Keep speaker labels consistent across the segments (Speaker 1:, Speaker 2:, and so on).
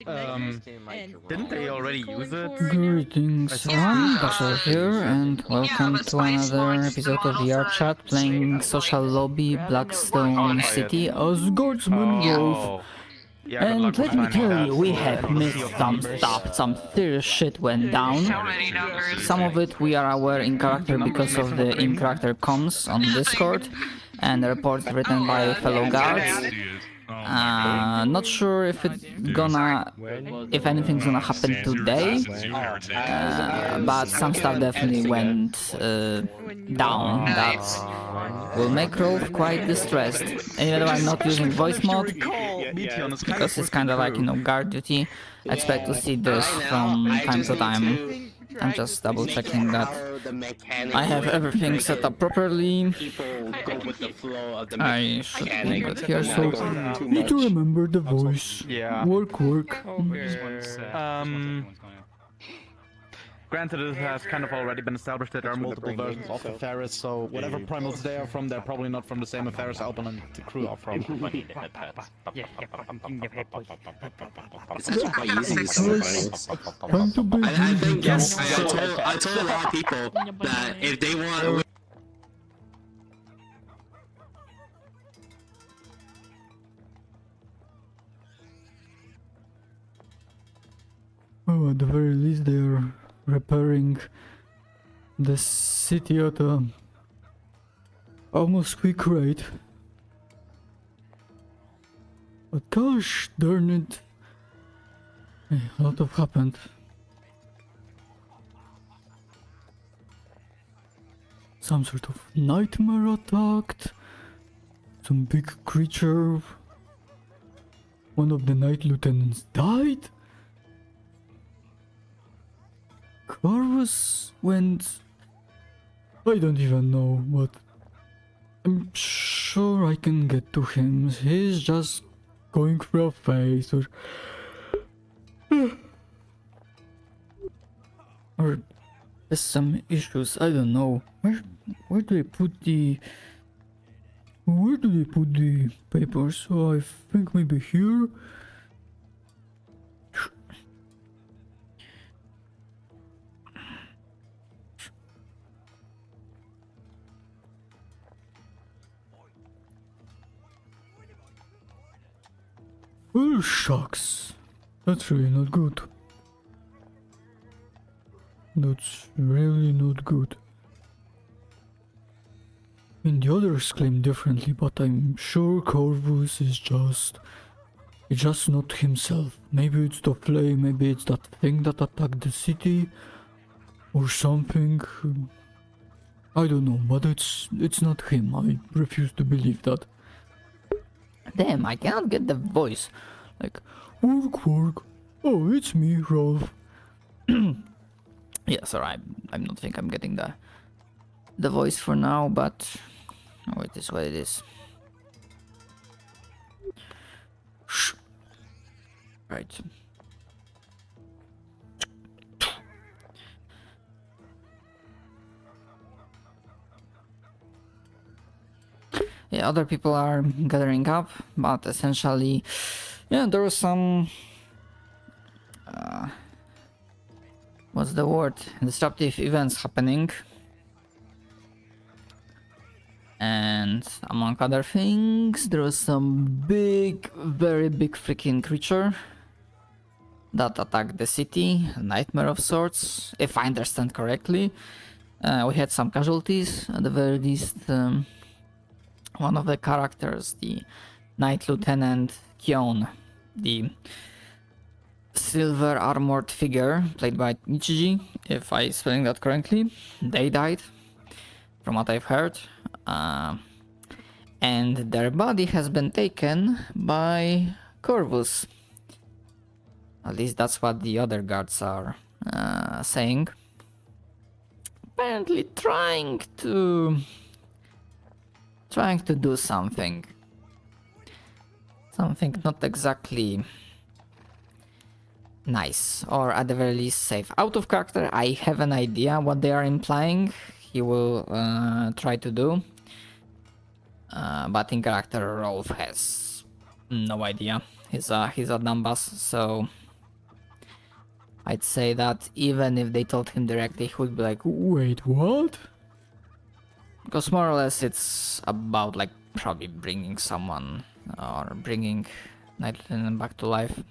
Speaker 1: Didn't they already use it?
Speaker 2: Greetings, Bashar here, and welcome to another episode of VRChat playing Social Lobby Blackstone City as Guardsman Wolf.
Speaker 1: Yeah, good
Speaker 2: And
Speaker 1: luck
Speaker 2: let
Speaker 1: with
Speaker 2: me
Speaker 1: finding
Speaker 2: tell
Speaker 1: that.
Speaker 2: you, we have
Speaker 1: Sea
Speaker 2: missed
Speaker 1: of
Speaker 2: some
Speaker 1: numbers.
Speaker 2: stuff, some serious shit went down. Some of it we are aware in character because of the in-character comms on Discord and reports written by fellow guards. Not sure if it's gonna, if anything's gonna happen today, but some stuff definitely went down that will make Rolf quite distressed. Even though I'm not using voice mod, because it's kind of like, you know, guard duty, I expect to see this from time to time. I'm just double checking that I have everything set up properly. I should be good here, so need to remember the voice.
Speaker 1: Yeah.
Speaker 2: Work.
Speaker 1: Granted, it has kind of already been established that there are multiple versions of the Ferris, so whatever primals they are from, they're probably not from the same Ferris Alban and the crew are from.
Speaker 3: It's actually quite easy to survive.
Speaker 2: Time to be
Speaker 3: I think, yes, I told a lot of people that if they want...
Speaker 2: Oh, at the very least they are repairing the city at a almost quick rate. But gosh darn it, a lot of happened. Some sort of nightmare attacked, some big creature, one of the night lieutenants died. Corvus went... I don't even know, but I'm sure I can get to him. He's just going for a phase or... or there's some issues, I don't know. Where do they put the... Where do they put the papers? So I think maybe here? Well, shucks. That's really not good. That's really not good. I mean, the others claim differently, but I'm sure Corvus is just... It's just not himself. Maybe it's the flame, maybe it's that thing that attacked the city, or something. I don't know, but it's not him. I refuse to believe that. Damn, I cannot get the voice. Like, work. Oh, it's me, Rolf. Yeah, sorry, I'm not think I'm getting the voice for now, but oh, it is what it is. Shh. Right. Yeah, other people are gathering up, but essentially, yeah, there was some... what's the word? Disruptive events happening. And among other things, there was some big, very big freaking creature that attacked the city, a nightmare of sorts, if I understand correctly. We had some casualties, at the very least. One of the characters, the Knight Lieutenant Kyon, the silver armored figure played by Nichiji, if I'm spelling that correctly, they died, from what I've heard. And their body has been taken by Corvus. At least that's what the other guards are saying. Apparently trying to do something not exactly nice, or at the very least safe. Out of character, I have an idea what they are implying he will try to do, but in character Rolf has no idea. He's a dumbass, so I'd say that even if they told him directly, he would be like, wait, what? Because more or less it's about like probably bringing someone or bringing Nightlinen back to life.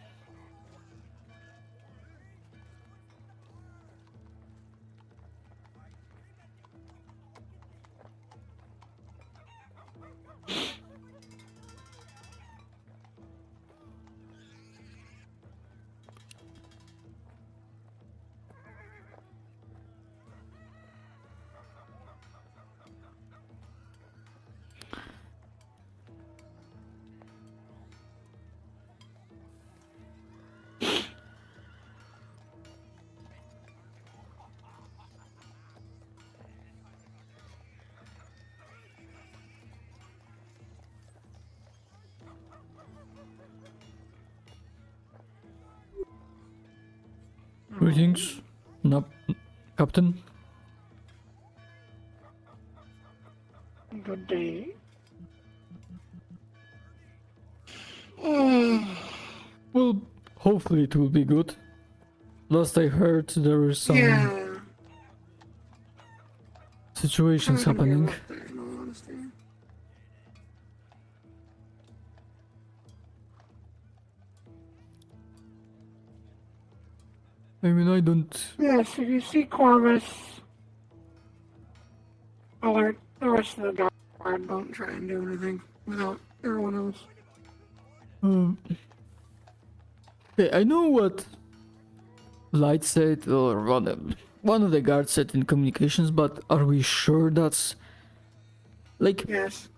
Speaker 2: Greetings, Captain.
Speaker 4: Good day.
Speaker 2: Well, hopefully it will be good. Last I heard there were some
Speaker 4: Yeah.
Speaker 2: situations happening.
Speaker 4: In all honesty.
Speaker 2: I mean, I don't...
Speaker 4: Yes, if you see Corvus, alert the rest of the guard. Don't try and do anything without everyone else.
Speaker 2: Okay, I know what Light said, or one of the guards said in communications, but are we sure that's... Like,
Speaker 4: Yes.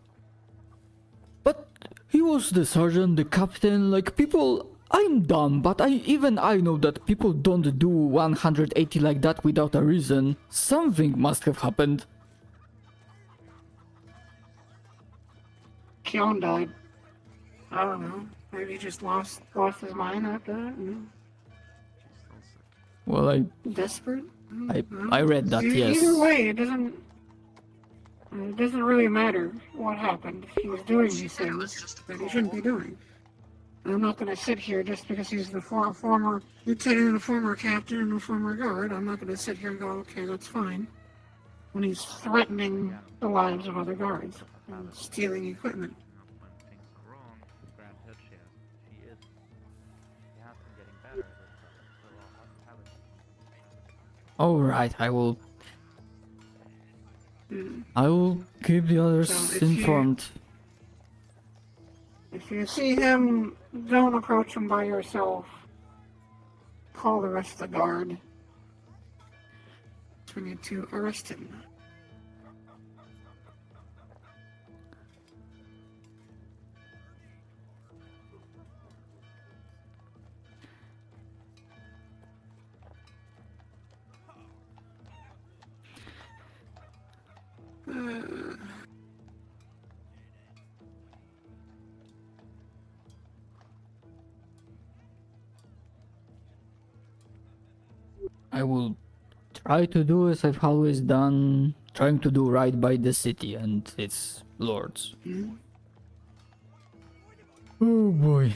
Speaker 2: but he was the sergeant, the captain, like people... I'm dumb, but even I know that people don't do 180 like that without a reason. Something must have happened.
Speaker 4: Keon died. I don't know. Maybe he just lost his mind after that.
Speaker 2: Well,
Speaker 4: Desperate.
Speaker 2: I read that, yes.
Speaker 4: Either way, it doesn't really matter what happened. He was doing these things that he shouldn't be doing. I'm not going to sit here just because he's the former lieutenant and a former captain and a former guard. I'm not going to sit here and go, okay, that's fine. When he's threatening the lives of other guards, stealing equipment.
Speaker 1: When things are wrong, Grant Hood, she is. She has been getting better, but still a hospitality.
Speaker 2: Alright, I will keep the others
Speaker 4: So if
Speaker 2: informed.
Speaker 4: If you see him, don't approach him by yourself. Call the rest of the guard. We need to arrest him.
Speaker 2: I will try to do as I've always done, trying to do right by the city and its lords. Oh boy.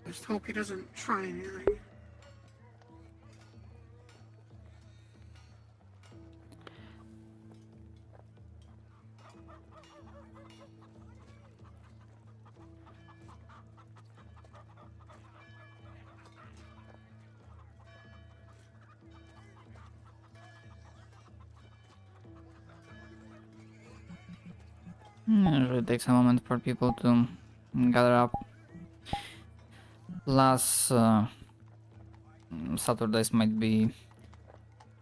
Speaker 4: Just hope he doesn't try anything.
Speaker 2: Usually takes a moment for people to gather up. Plus, Saturdays might be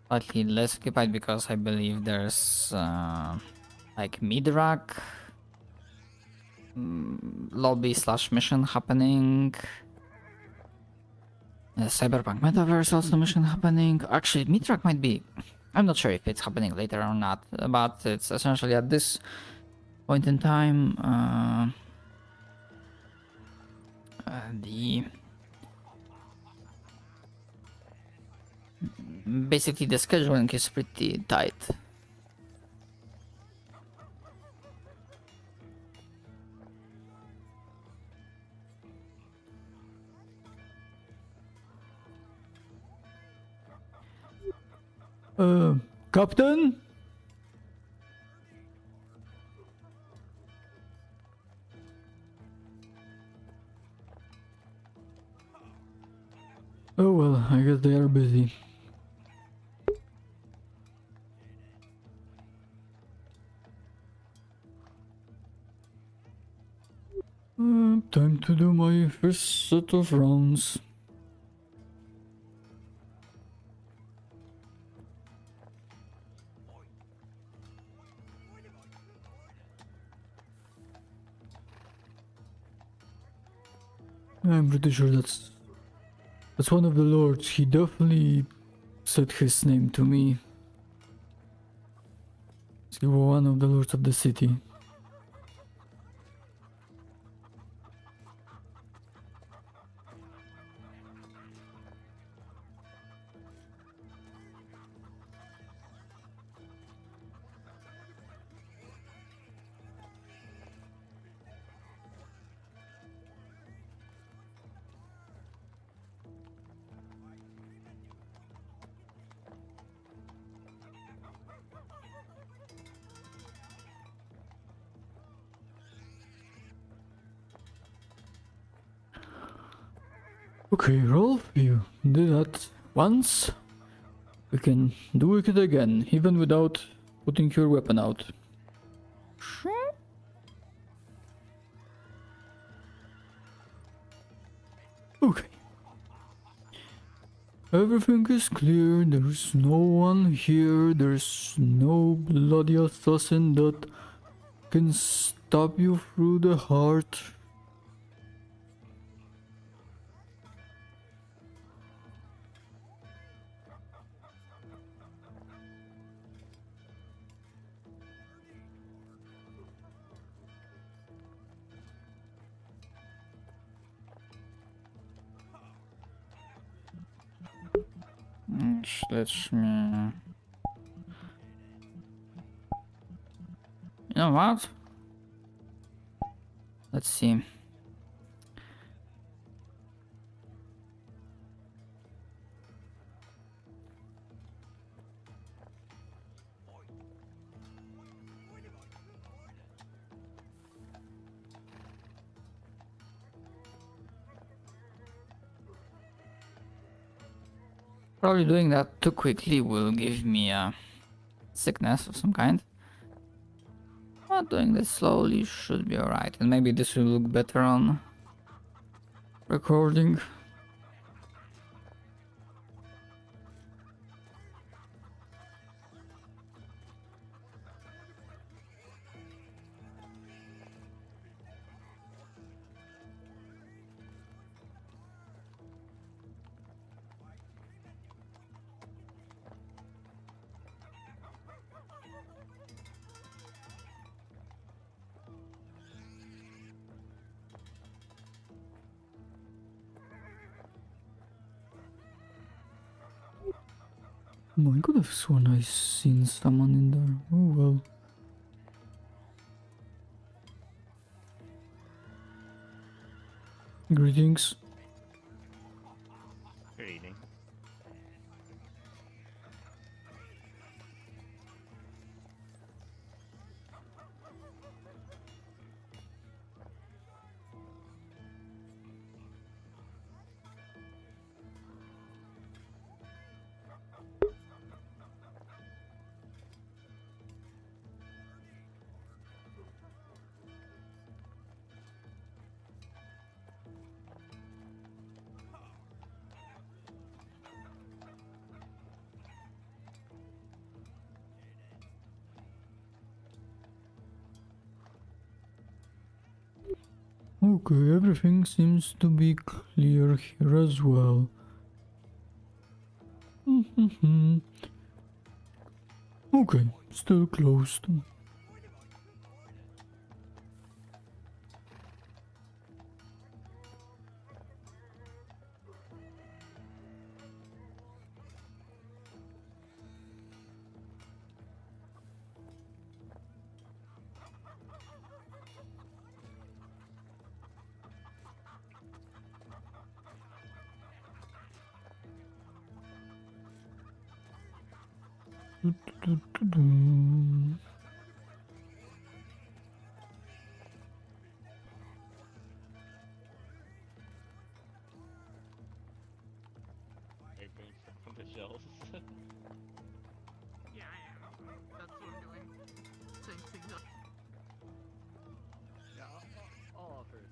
Speaker 2: slightly less occupied because I believe there's like mid-rack lobby / mission happening. Cyberpunk Metaverse also mission happening. Actually, mid-rack might be... I'm not sure if it's happening later or not, but it's essentially at this point in time, basically the scheduling is pretty tight. Captain? Oh well, I guess they are busy. Time to do my first set of rounds. I'm pretty sure that's one of the lords. He definitely said his name to me. He was one of the lords of the city. Okay, Rolf, you did that once. We can do it again, even without putting your weapon out. Okay. Everything is clear, there's no one here, there's no bloody assassin that can stab you through the heart. Let me... You know what? Let's see. Probably doing that too quickly will give me a sickness of some kind. But doing this slowly should be alright, and maybe this will look better on recording. Oh, I could have sworn I seen someone in there. Oh well. Greetings.
Speaker 5: Good evening.
Speaker 2: Okay, everything seems to be clear here as well. Okay, still closed.
Speaker 5: From the shelves.
Speaker 6: Yeah, I am. That's what I'm doing. Setting things up.
Speaker 5: Yeah, I'll offer it.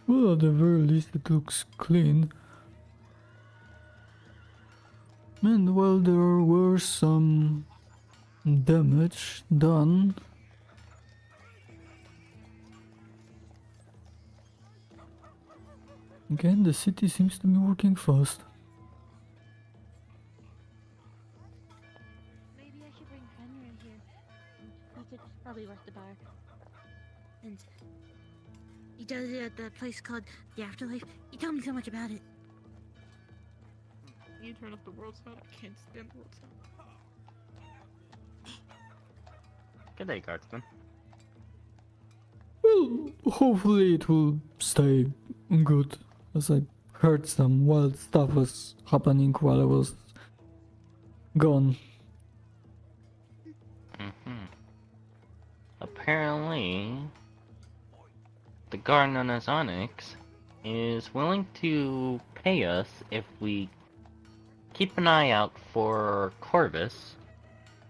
Speaker 7: Well, at the very least it looks clean. And well, there were some damage done. Again, the city seems to be working fast.
Speaker 8: Maybe I should bring Henry in here. He could probably work the bar. And he does it at the place called the Afterlife. He told me so much about it.
Speaker 6: You turn up the world sound. I can't stand the world sound.
Speaker 5: Good day, Guardsman.
Speaker 7: Well, hopefully it will stay good, as I heard some wild stuff was happening while I was gone.
Speaker 5: Apparently, the guard known as Onyx is willing to pay us if we keep an eye out for Corvus,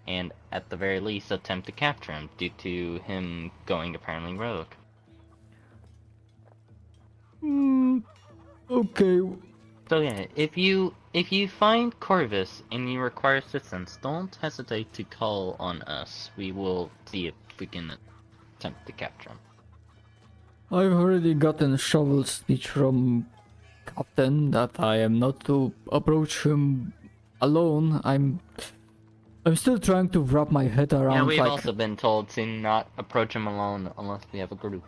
Speaker 5: and at the very least attempt to capture him due to him going apparently rogue.
Speaker 7: Okay.
Speaker 5: So yeah, if you find Corvus and you require assistance, don't hesitate to call on us. We will see if we can attempt to capture him.
Speaker 7: I've already gotten shovel speech from Captain that I am not to approach him alone. I'm still trying to wrap my head around.
Speaker 5: Yeah, we've
Speaker 7: like,
Speaker 5: also been told to not approach him alone unless we have a group.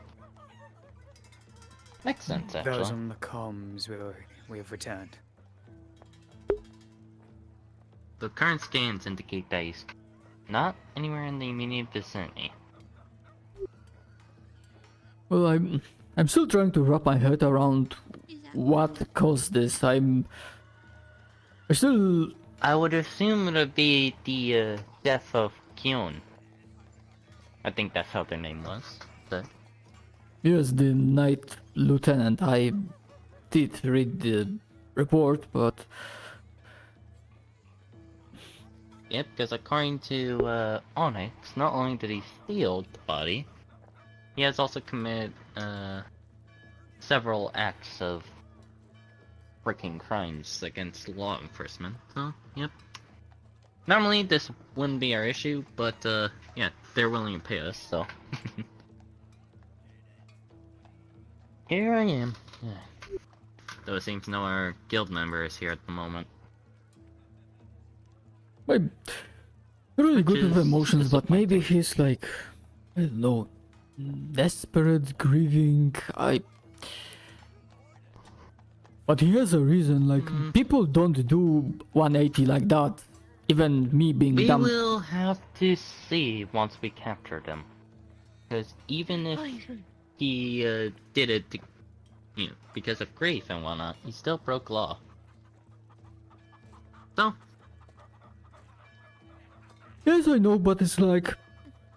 Speaker 5: Makes sense, actually.
Speaker 9: Those on the comms we have returned.
Speaker 5: The current scans indicate that he's not anywhere in the immediate vicinity.
Speaker 7: well, I'm still trying to wrap my head around
Speaker 8: Is that
Speaker 7: what caused this. I still.
Speaker 5: I would assume it would be the death of Kion. I think that's how their name was. But
Speaker 7: Yes, the Knight Lieutenant. I did read the report, but
Speaker 5: yep, because according to Onyx, not only did he steal the body, he has also committed several acts of breaking crimes against law enforcement. So, yep. Normally this wouldn't be our issue, but yeah, they're willing to pay us, so. Here I am. Yeah. Though it seems no our guild member is here at the moment.
Speaker 7: I'm really
Speaker 5: Which
Speaker 7: good with
Speaker 5: is
Speaker 7: emotions. But maybe he's like, I don't know, desperate, grieving. But he has a reason. Like people don't do 180 like that. Even me being
Speaker 5: We
Speaker 7: dumb.
Speaker 5: will have to see once we captured him. Because even if
Speaker 8: Oh, he's really...
Speaker 5: he did it to, you know, because of grief and whatnot, he still broke law. So,
Speaker 7: Yes, I know, but it's like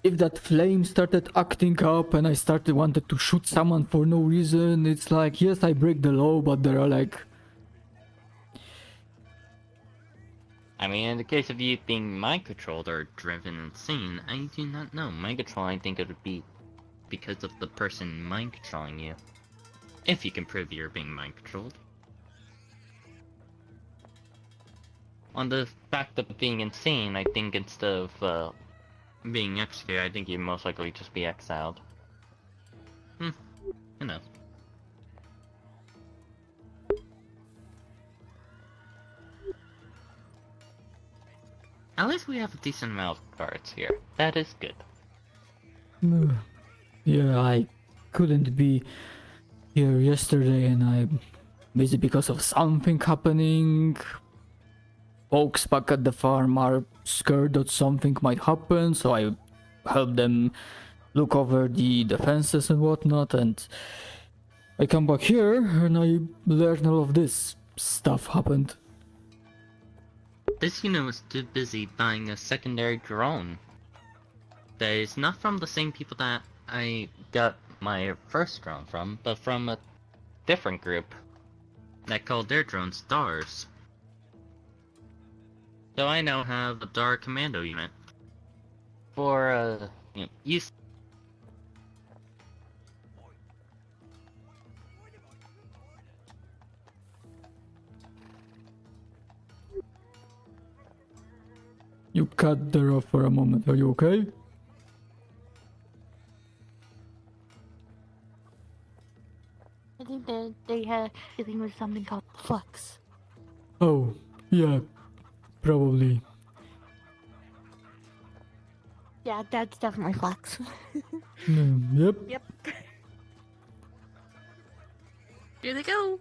Speaker 7: if that flame started acting up and I wanted to shoot someone for no reason, it's like, yes, I break the law, but there are like,
Speaker 5: I mean, in the case of you being mind-controlled or driven insane, I do not know. Mind-control, I think it would be because of the person mind-controlling you. If you can prove you're being mind-controlled. On the fact of being insane, I think instead of being executed, I think you'd most likely just be exiled. Who knows? At least we have a decent amount of guards here. That is good.
Speaker 7: yeah, I couldn't be here yesterday and I'm busy because of something happening. Folks back at the farm are scared that something might happen, so I help them look over the defenses and whatnot, and I come back here and I learn all of this stuff happened.
Speaker 5: This unit was too busy buying a secondary drone. That is not from the same people that I got my first drone from, but from a different group that called their drone Stars. So I now have a Star Commando unit for use.
Speaker 7: You cut there off for a moment, are you okay?
Speaker 8: I think that they had dealing with something called flux.
Speaker 7: Oh, yeah, probably.
Speaker 8: Yeah, that's definitely flux.
Speaker 7: Yep.
Speaker 8: Yep. Here they go.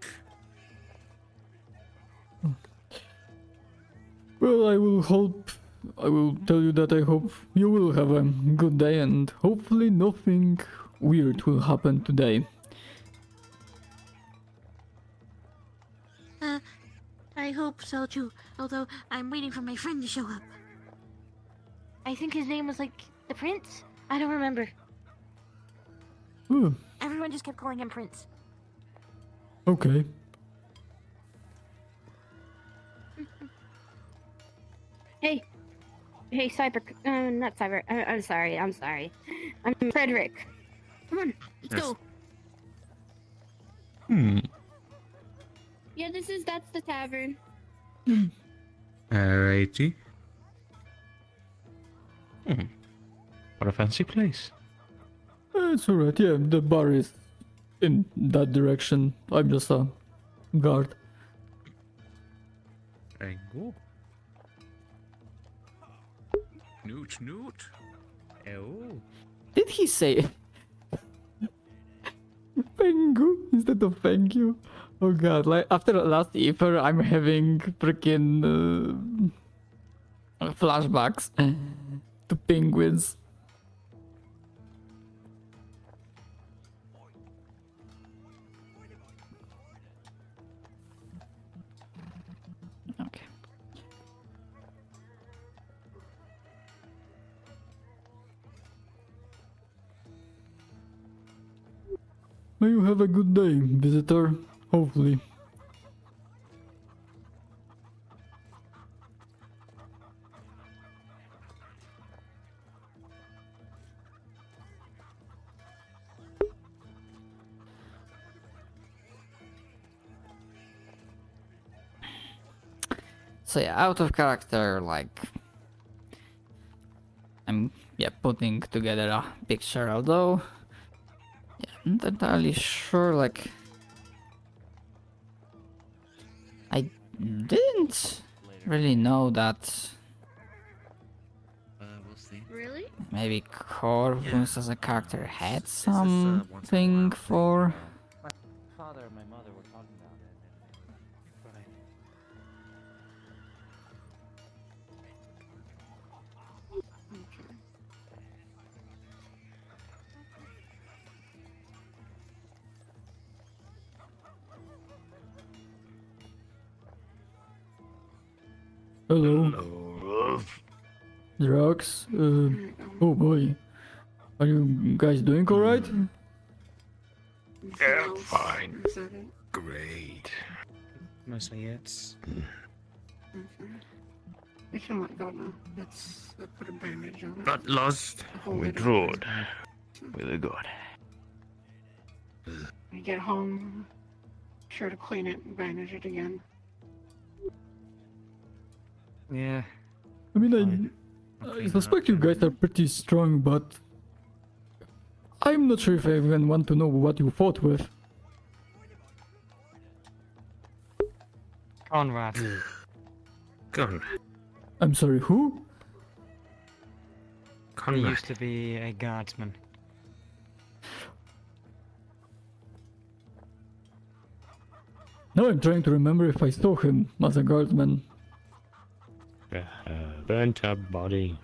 Speaker 7: Well, I will tell you that I hope you will have a good day and hopefully nothing weird will happen today.
Speaker 8: I hope so too, although I'm waiting for my friend to show up. I think his name was like the Prince? I don't remember.
Speaker 7: Oh,
Speaker 8: Everyone just kept calling him Prince.
Speaker 7: okay.
Speaker 10: Hey, Cyber, not Cyber, I'm sorry, I'm Frederick.
Speaker 8: Come on, let's go.
Speaker 10: Yeah, that's the tavern.
Speaker 11: Alrighty. What a fancy place.
Speaker 7: It's alright, yeah, the bar is in that direction. I'm just a guard.
Speaker 11: Go. Newt. Oh.
Speaker 7: Did he say thank you instead of thank you? Oh god, like after last Ether, I'm having freaking flashbacks to penguins.
Speaker 2: Okay.
Speaker 7: May you have a good day, visitor. Hopefully.
Speaker 2: So yeah, out of character, like I'm putting together a picture, although I'm not entirely sure, like I didn't really know that
Speaker 11: We'll see.
Speaker 8: Really?
Speaker 2: maybe Corvus as a character had something for
Speaker 12: My father and my mother were talking about it. Fine.
Speaker 7: Hello. Drugs. Oh boy. Are you guys doing alright?
Speaker 11: Yeah, fine.
Speaker 4: Is that it?
Speaker 11: Great.
Speaker 9: Mostly it's.
Speaker 4: I can let go now. Let's put a bandage on it.
Speaker 11: Not lost. Withdrawed. Really good.
Speaker 4: When you get home, sure to clean it and bandage it again.
Speaker 9: Yeah.
Speaker 7: I mean, I suspect you guys are pretty strong, but I'm not sure if I even want to know what you fought with.
Speaker 9: Conrad.
Speaker 11: Conrad.
Speaker 7: I'm sorry, who?
Speaker 9: He
Speaker 11: Conrad.
Speaker 9: used to be a guardsman.
Speaker 7: Now I'm trying to remember if I saw him as a guardsman.
Speaker 11: Burnt up body,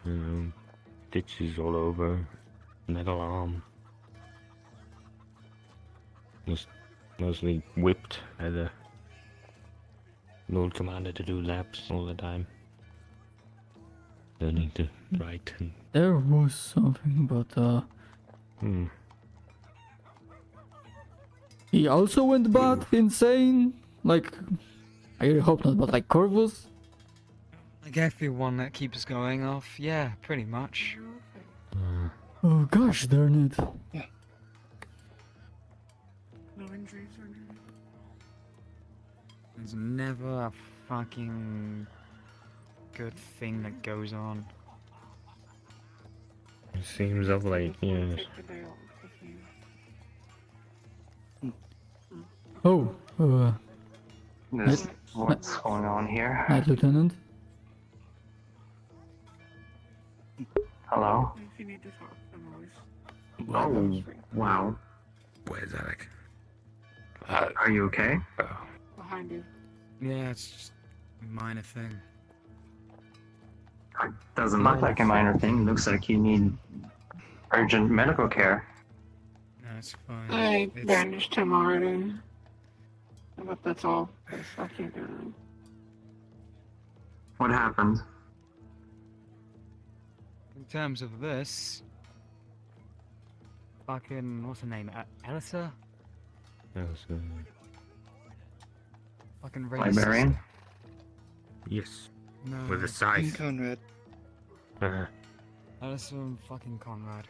Speaker 11: stitches all over. metal arm. Was mostly whipped by the Lord Commander to do laps all the time. Learning to write and...
Speaker 7: There was something, but he also went bad, insane. Like, I really hope not, but like Corvus.
Speaker 9: Like everyone that keeps going off, yeah, pretty much.
Speaker 7: Oh gosh darn it.
Speaker 4: No injuries or anything.
Speaker 9: There's never a fucking good thing that goes on.
Speaker 11: It seems of late, yes.
Speaker 4: Take the day off if you-
Speaker 7: Oh,
Speaker 13: This, what's going on here?
Speaker 7: Night Lieutenant.
Speaker 13: Hello?
Speaker 4: If you need to talk, I'm always
Speaker 13: Oh, wow.
Speaker 11: Where's Alec?
Speaker 13: Are you okay?
Speaker 4: behind you.
Speaker 9: Yeah, it's just a minor thing.
Speaker 13: It doesn't look like a minor thing. It looks like you need urgent medical care.
Speaker 9: No, it's fine.
Speaker 4: I
Speaker 9: It's-
Speaker 4: bandaged him already. But that's all. I can't do anything.
Speaker 13: What happened?
Speaker 9: In terms of this, fucking what's her name? Elisa? Fucking racist.
Speaker 13: Librarian?
Speaker 11: Yes.
Speaker 9: No.
Speaker 11: With a scythe.
Speaker 14: Conrad.
Speaker 9: Elisa and fucking Conrad.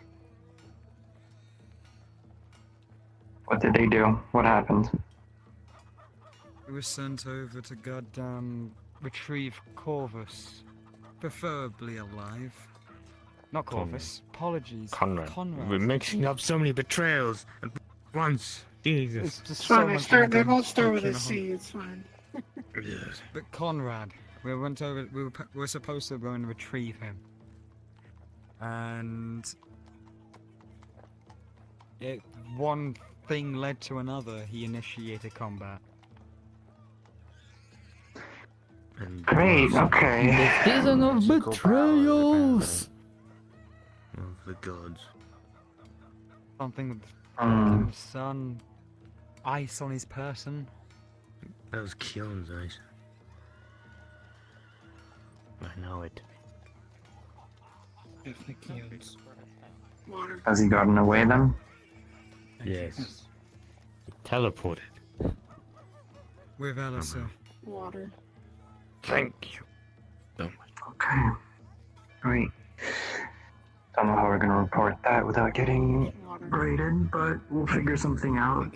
Speaker 13: What did they do? What happened?
Speaker 9: We were sent over to goddamn retrieve Corvus, preferably alive. Not Corvus. Apologies.
Speaker 11: Conrad.
Speaker 9: Conrad.
Speaker 11: We're mixing up so many betrayals at once. Jesus.
Speaker 9: It's just
Speaker 4: It's
Speaker 9: so
Speaker 4: fine, they,
Speaker 9: much
Speaker 4: start, they
Speaker 9: more
Speaker 4: both start with a
Speaker 9: fucking
Speaker 4: C, it's fine.
Speaker 11: Yes.
Speaker 9: But Conrad, we went over. We were supposed to go and retrieve him, and one thing led to another. He initiated combat.
Speaker 11: And
Speaker 13: Great, okay.
Speaker 7: Season of betrayals.
Speaker 11: of the gods.
Speaker 9: Something with
Speaker 13: Um,
Speaker 9: fucking sun, ice on his person.
Speaker 11: That was Kion's eyes. I know it.
Speaker 14: Definitely Keon's.
Speaker 4: Water.
Speaker 13: has he gotten away then?
Speaker 11: Yes. He teleported.
Speaker 9: With Elisa.
Speaker 4: Water.
Speaker 11: Thank you so much.
Speaker 13: Okay. Great. Don't know how we're gonna report that without getting
Speaker 4: Water.
Speaker 13: raided, but we'll figure something out.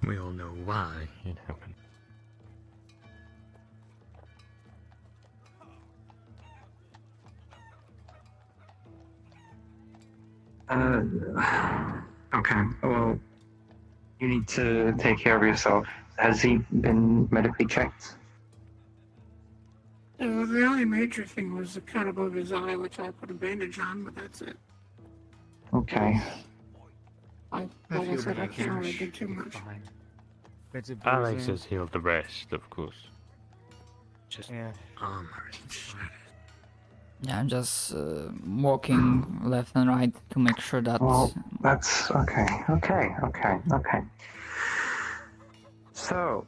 Speaker 11: We all know why it happened.
Speaker 13: Okay. Well, you need to take care of yourself. Has he been medically checked?
Speaker 4: The only major thing was the cut above his eye, which I put a bandage on, but that's it.
Speaker 13: Okay.
Speaker 4: Like I said, I can't really do too much.
Speaker 9: Fine. Bits of
Speaker 11: Alex
Speaker 9: bruising.
Speaker 11: has healed the rest, of course. Just
Speaker 9: Yeah.
Speaker 11: armor and shit.
Speaker 2: Yeah, I'm just walking left and right to make sure that.
Speaker 13: Well, that's okay. Okay. So,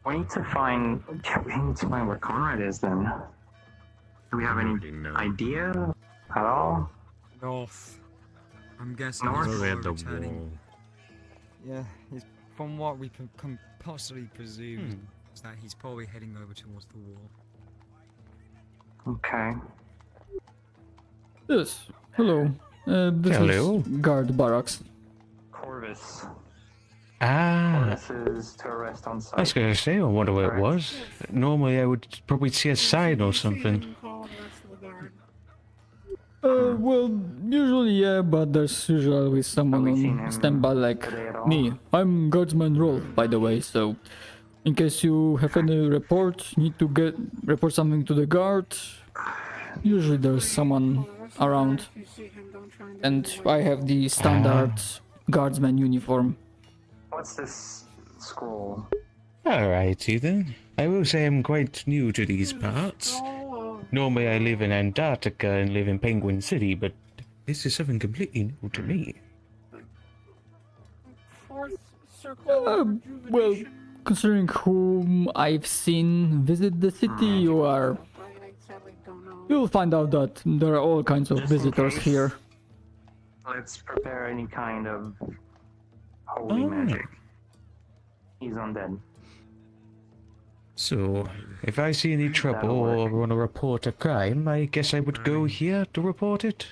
Speaker 13: we need to find where Conrad is then. Do we have any idea at all?
Speaker 9: North. I'm guessing
Speaker 13: North?
Speaker 9: he's
Speaker 11: Over at the
Speaker 9: returning.
Speaker 11: wall.
Speaker 9: Yeah, from what we can possibly presume is that he's probably heading over towards the wall.
Speaker 13: Okay.
Speaker 7: Yes. Hello. This
Speaker 11: Hello.
Speaker 7: is guard barracks.
Speaker 13: Corvus.
Speaker 11: Ah,
Speaker 13: Corvus is to arrest on site.
Speaker 11: I was gonna say, I wonder what it was. Normally I would probably see a sign or something.
Speaker 4: Call the rest of the guard.
Speaker 7: Well, usually yeah, but there's usually always someone
Speaker 13: Have we seen
Speaker 7: on
Speaker 13: him
Speaker 7: standby like
Speaker 13: today at all?
Speaker 7: me. I'm guardsman role, by the way, so in case you have any report, need to report something to the guard, usually there's someone around.
Speaker 4: If you see him, don't try and
Speaker 7: And
Speaker 4: get away.
Speaker 7: I have the standard guardsman uniform.
Speaker 13: What's this scroll?
Speaker 11: Alrighty then. I will say I'm quite new to these parts.
Speaker 4: Scroll of
Speaker 11: normally I live in Antarctica and live in Penguin City, but this is something completely new to me.
Speaker 4: Fourth circle.
Speaker 7: Well, considering whom I've seen visit the city,
Speaker 4: I sadly don't know.
Speaker 7: you'll find out that there are all kinds of
Speaker 13: Just in
Speaker 7: visitors
Speaker 13: case.
Speaker 7: here.
Speaker 13: Let's prepare any kind of holy magic. He's undead.
Speaker 11: So, if I see any trouble or want to report a crime, I guess I would go here to report it?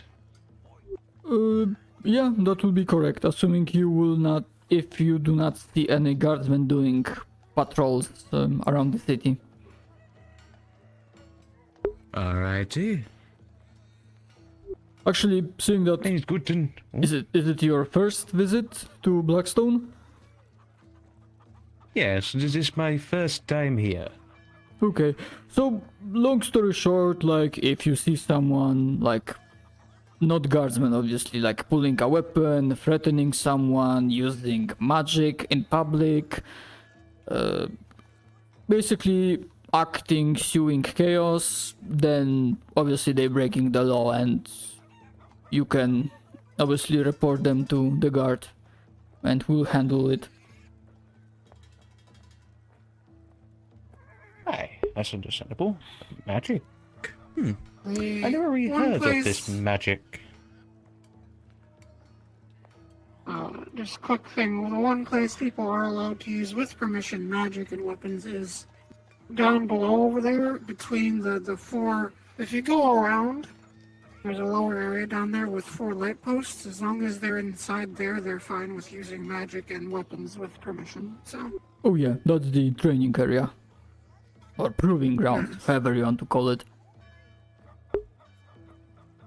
Speaker 7: Yeah, that will be correct, assuming you will not, if you do not see any guardsmen doing patrols around the city.
Speaker 11: Alrighty.
Speaker 7: Actually, seeing that...
Speaker 11: It's good to...
Speaker 7: Is it your first visit to Blackstone?
Speaker 11: Yes, this is my first time here.
Speaker 7: Okay, so long story short, like if you see someone like not guardsmen obviously, like pulling a weapon, threatening someone, using magic in public, basically acting, suing chaos, then obviously they're breaking the law and you can obviously report them to the guard and we'll handle it.
Speaker 11: Aye, that's understandable. Magic? I
Speaker 4: The
Speaker 11: never really
Speaker 4: one
Speaker 11: heard of
Speaker 4: place-
Speaker 11: this magic.
Speaker 4: Just quick thing, the one place people are allowed to use with permission magic and weapons is down below over there, between the four, if you go around, there's a lower area down there with 4 light posts. As long as they're inside there, they're fine with using magic and weapons with permission, so.
Speaker 7: Oh yeah, that's the training area. Or proving ground, however you want to call it.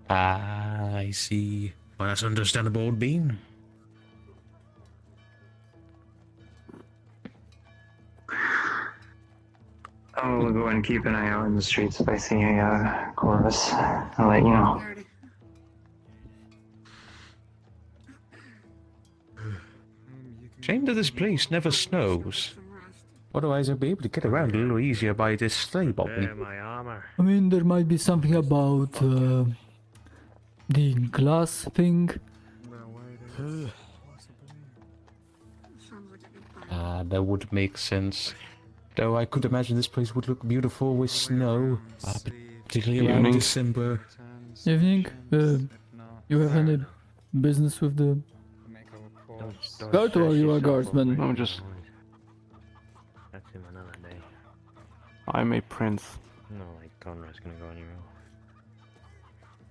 Speaker 11: Ah, I see. Well, that's understandable, old bean.
Speaker 13: I will go and keep an eye out in the streets if I see a Corvus. I'll let you know.
Speaker 11: Shame that this place never snows. Otherwise I'd be able to get around a little easier by this sleigh bobbing.
Speaker 12: My armor.
Speaker 7: I mean, there might be something about the glass thing.
Speaker 11: That would make sense. Though I could imagine this place would look beautiful with snow, particularly around
Speaker 7: Evening.
Speaker 11: December.
Speaker 7: Evening? You have any business with the guard or are you a guardsman?
Speaker 14: I'm just...
Speaker 12: That's him another day.
Speaker 14: I'm a prince.
Speaker 12: No, like Conrad's gonna go anywhere.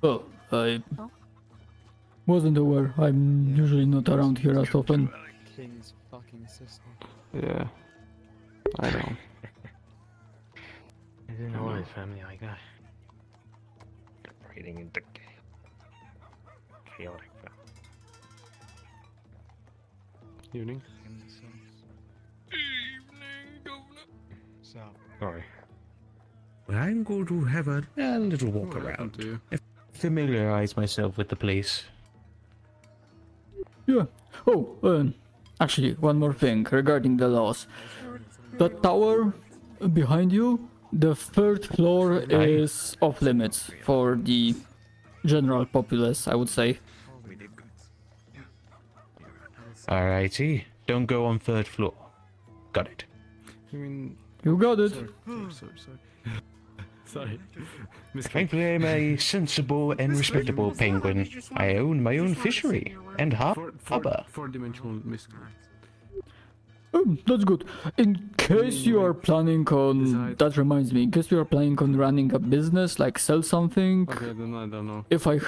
Speaker 7: Oh, I wasn't aware. I'm usually not around here as often.
Speaker 9: King's fucking sister.
Speaker 14: Yeah. I know.
Speaker 12: I didn't know his family like that. Breeding into chaotic.
Speaker 14: Evening.
Speaker 12: Sorry.
Speaker 11: Well, I'm going to have a little walk around. Familiarize myself with the place.
Speaker 7: Yeah. Oh, actually, one more thing regarding the laws. The tower behind you, the 3rd floor is off limits for the general populace, I would say.
Speaker 11: Alrighty, don't go on 3rd floor. Got it.
Speaker 14: You mean...
Speaker 7: You got it.
Speaker 14: Sorry.
Speaker 11: Thankfully, I'm a sensible and respectable penguin. I own my own fishery and harbor.
Speaker 14: 4-dimensional mystery.
Speaker 7: That's good. In case you are planning on... That reminds me, in case you are planning on running a business, like sell something...
Speaker 14: Okay, then I don't know.
Speaker 7: If I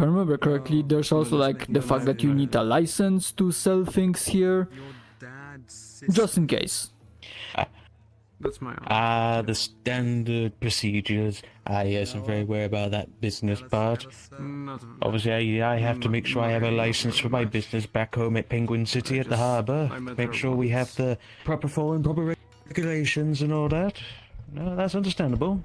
Speaker 7: remember correctly, there's also like the fact that you need a license to sell things here. Just in case.
Speaker 14: That's my
Speaker 11: the standard procedures. Yes, I'm very aware about that business part. Obviously, I have to make sure I have a license for my business back home at Penguin City at the harbour. Make sure we have the proper form, proper regulations and all that. No, that's understandable.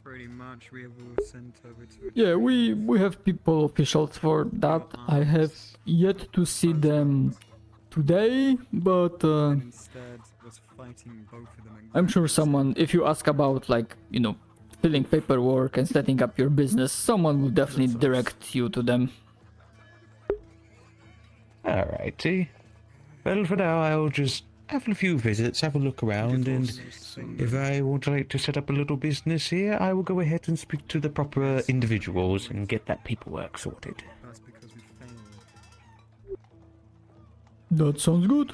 Speaker 9: Pretty much, we have all sent over to.
Speaker 7: Yeah, we have people officials for that. I have yet to see them today, but
Speaker 9: Instead, was fighting both of them.
Speaker 7: I'm sure someone, if you ask about like, you know, filling paperwork and setting up your business, someone will definitely direct you to them.
Speaker 11: Alrighty. Well, for now, I'll just have a few visits, have a look around, and if I would like to set up a little business here, I will go ahead and speak to the proper individuals and get that paperwork sorted.
Speaker 7: That sounds good.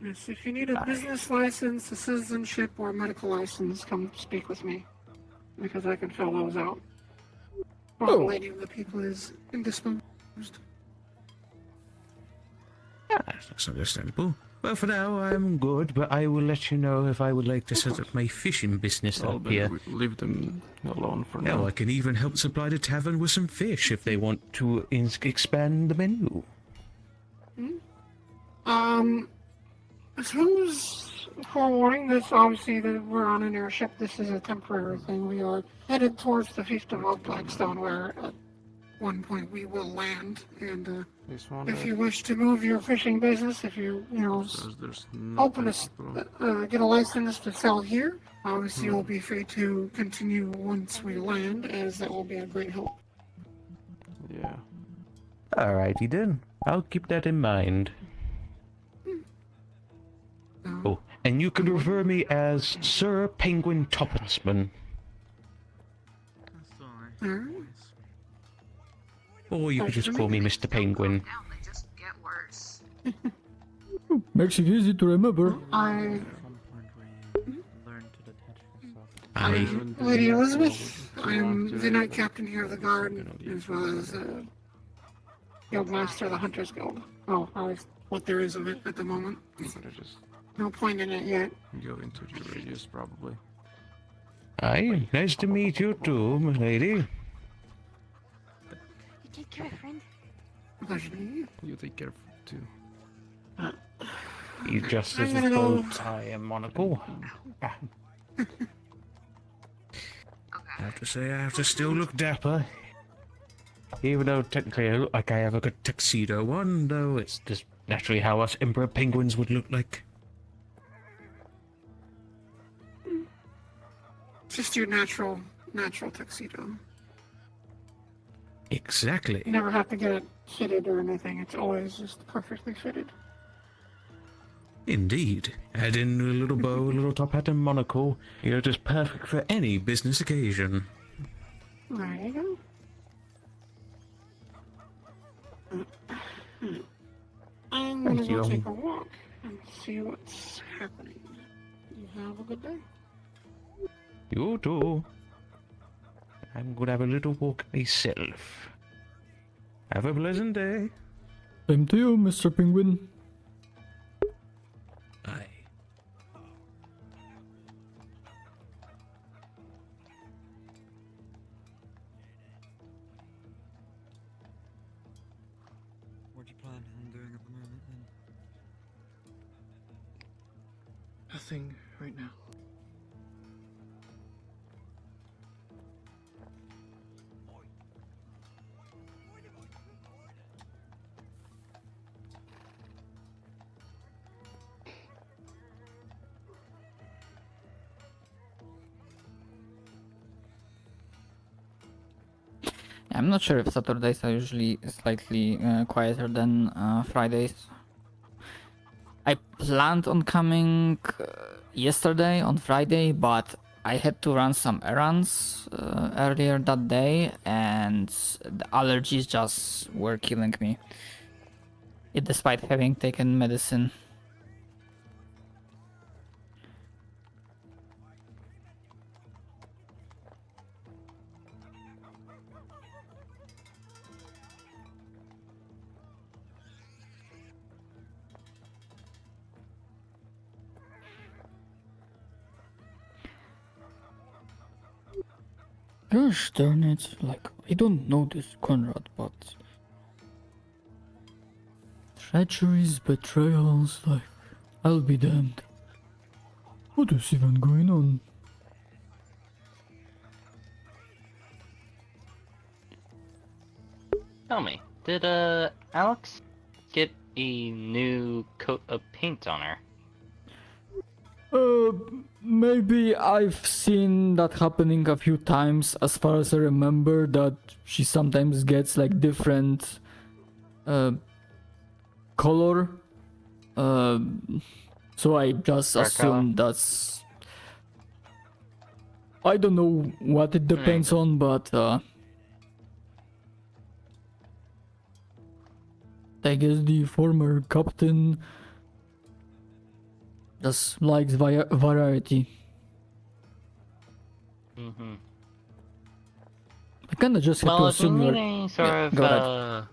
Speaker 4: Yes, if you need a business license, a citizenship, or a medical license, come speak with me. Because I can fill those out. Or the lady of the people is indisposed.
Speaker 11: That's understandable. Well, for now, I'm good, but I will let you know if I would like to set up my fishing business up here.
Speaker 14: Leave them alone for
Speaker 11: Now,
Speaker 14: now.
Speaker 11: I can even help supply the tavern with some fish if they want to expand the menu.
Speaker 4: I suppose forewarning this, obviously, that we're on an airship. This is a temporary thing. We are headed towards the fiefdom of Blackstone, where at one point we will land. And if you wish to move your fishing business, if you, open get a license to sell here, obviously you'll be free to continue once we land, as that will be a great help.
Speaker 14: Yeah.
Speaker 11: Alrighty then. I'll keep that in mind. Oh, and you can refer me as Sir Penguin Toppentsman. Or you could just call me Mr. Penguin.
Speaker 7: Makes it easy to remember.
Speaker 4: Lady Elizabeth, I'm the Knight Captain here of the Guard, as well as Guild Master of the Hunters Guild. Oh, at least what there is of it at the moment. No point in it yet.
Speaker 14: Go into the radius, probably.
Speaker 11: Aye, nice to meet you too, my lady.
Speaker 8: You take care, friend.
Speaker 4: Pleasure to meet you.
Speaker 14: You take care too.
Speaker 11: He just has his bow tie and monocle. I have to say, I have to still look dapper. Even though technically I look like I have a good tuxedo on, though it's just naturally how us Emperor Penguins would look like.
Speaker 4: Just your natural tuxedo.
Speaker 11: Exactly.
Speaker 4: You never have to get it fitted or anything. It's always just perfectly fitted.
Speaker 11: Indeed. Add in a little bow, a little top hat and monocle. You're just perfect for any business occasion.
Speaker 4: There you go. I'm gonna go take a walk and see what's happening. You have a good day.
Speaker 11: You too. I'm gonna have a little walk myself. Have a pleasant day.
Speaker 7: Same to you, Mr. Penguin.
Speaker 11: Aye.
Speaker 9: What do you plan on doing at the moment then?
Speaker 14: Nothing right now.
Speaker 2: I'm not sure if Saturdays are usually slightly quieter than Fridays. I planned on coming yesterday on Friday, but I had to run some errands earlier that day, and the allergies just were killing me. Despite having taken medicine.
Speaker 7: Gosh darn it, like, I don't know this Conrad, but... treacheries, betrayals, like, I'll be damned. What is even going on?
Speaker 5: Tell me, did Alex get a new coat of paint on her?
Speaker 7: Maybe I've seen that happening a few times. As far as I remember, that she sometimes gets like different color. So I just assume that's. I don't know what it depends on, but I guess the former captain just likes variety.
Speaker 5: Mm-hmm.
Speaker 7: I kinda just have to assume
Speaker 5: if you
Speaker 7: you're.
Speaker 5: need any sort
Speaker 7: Yeah,
Speaker 5: of,
Speaker 7: go ahead.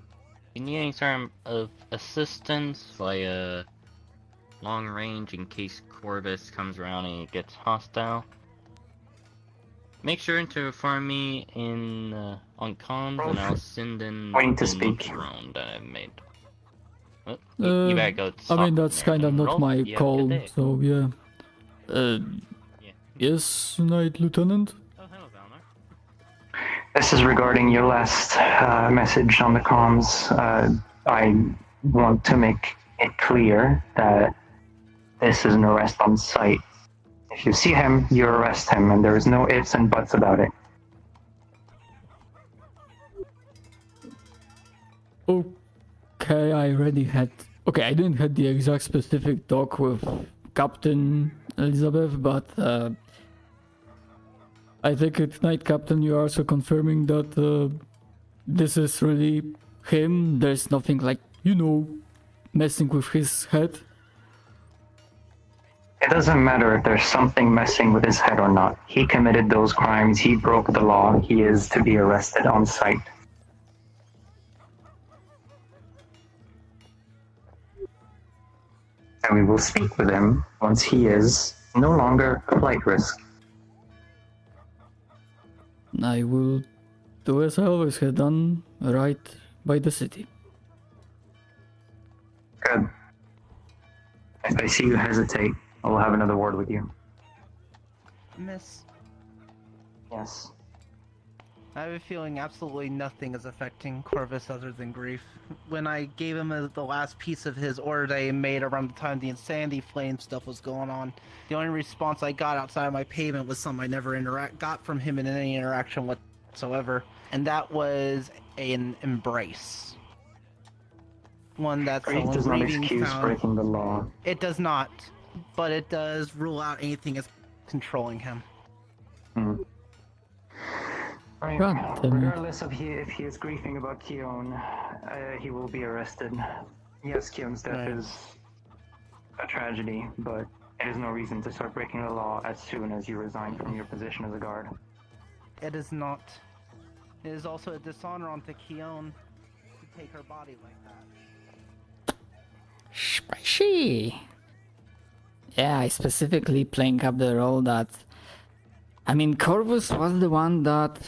Speaker 5: you need any sort of assistance, like long range, in case Corvus comes around and it gets hostile, make sure to inform me in on comms, and I'll send in
Speaker 13: Waiting to
Speaker 5: the new
Speaker 13: speak.
Speaker 5: drone that I've made. Oh, you better go.
Speaker 7: I mean, that's
Speaker 5: there,
Speaker 7: kinda
Speaker 5: then.
Speaker 7: not
Speaker 5: Rolf,
Speaker 7: my
Speaker 5: you have a good
Speaker 7: call,
Speaker 5: day.
Speaker 7: so yeah. Yes, Knight Lieutenant?
Speaker 13: This is regarding your last message on the comms. I want to make it clear that this is an arrest on sight. If you see him, you arrest him, and there is no ifs and buts about it.
Speaker 7: Okay, I already had. Okay, I didn't have the exact specific talk with Captain Elizabeth, but I think it's Knight Captain. You are also confirming that this is really him. There's nothing like, messing with his head.
Speaker 13: It doesn't matter if there's something messing with his head or not. He committed those crimes. He broke the law. He is to be arrested on sight. And we will speak with him once he is no longer a flight risk.
Speaker 7: I will do as I always have done, right by the city.
Speaker 13: Good. If I see you hesitate, I will have another word with you.
Speaker 15: Miss,
Speaker 13: Yes.
Speaker 15: I have a feeling absolutely nothing is affecting Corvus other than grief. When I gave him the last piece of his order that he made around the time the Insanity Flame stuff was going on, the only response I got outside of my payment was something I never got from him in any interaction whatsoever, and that was an embrace. One that's
Speaker 13: Grief does not excuse breaking the law.
Speaker 15: It does not, but it does rule out anything as controlling him.
Speaker 13: Right. Regardless of if he is grieving about Keon, he will be arrested. Yes, Keon's death is a tragedy, but it is no reason to start breaking the law as soon as you resign from your position as a guard.
Speaker 15: It is not. It is also a dishonor onto Keon to take her body like that.
Speaker 2: Spicy. Yeah, I specifically playing up the role that. I mean, Corvus was the one that.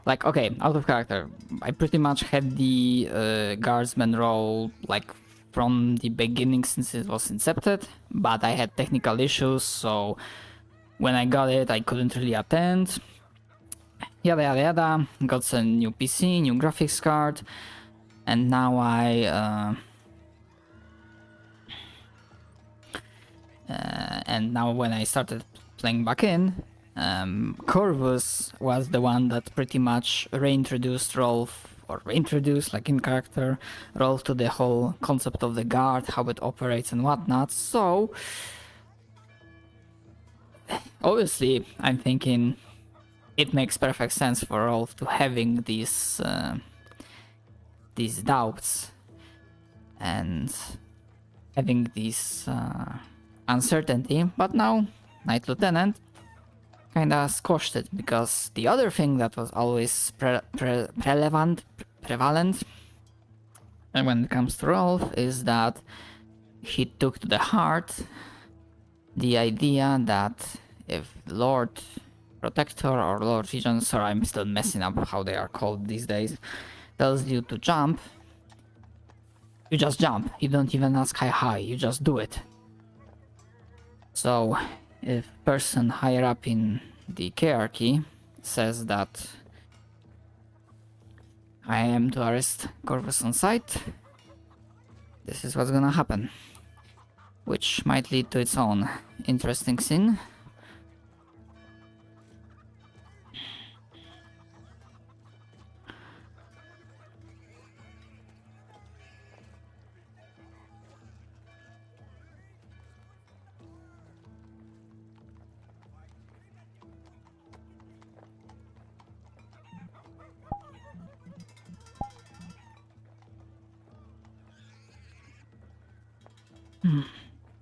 Speaker 2: Like, okay, out of character. I pretty much had the guardsman role, like, from the beginning since it was incepted, but I had technical issues, so when I got it, I couldn't really attend. Yada yada yada. Got some new PC, new graphics card, and now and now when I started playing back in, Corvus was the one that pretty much reintroduced Rolf, or reintroduced like in character Rolf to the whole concept of the guard, how it operates and whatnot. So obviously I'm thinking it makes perfect sense for Rolf to having these doubts and having this uncertainty, but now Knight Lieutenant kinda squashed it, because the other thing that was always prevalent and when it comes to Rolf is that he took to the heart the idea that if Lord Protector or Lord Regent, sorry, I'm still messing up how they are called these days, tells you to jump, you just jump. You don't even ask how high, you just do it. So if person higher up in the hierarchy says that I am to arrest Corvus on sight, this is what's gonna happen. which might lead to its own interesting scene.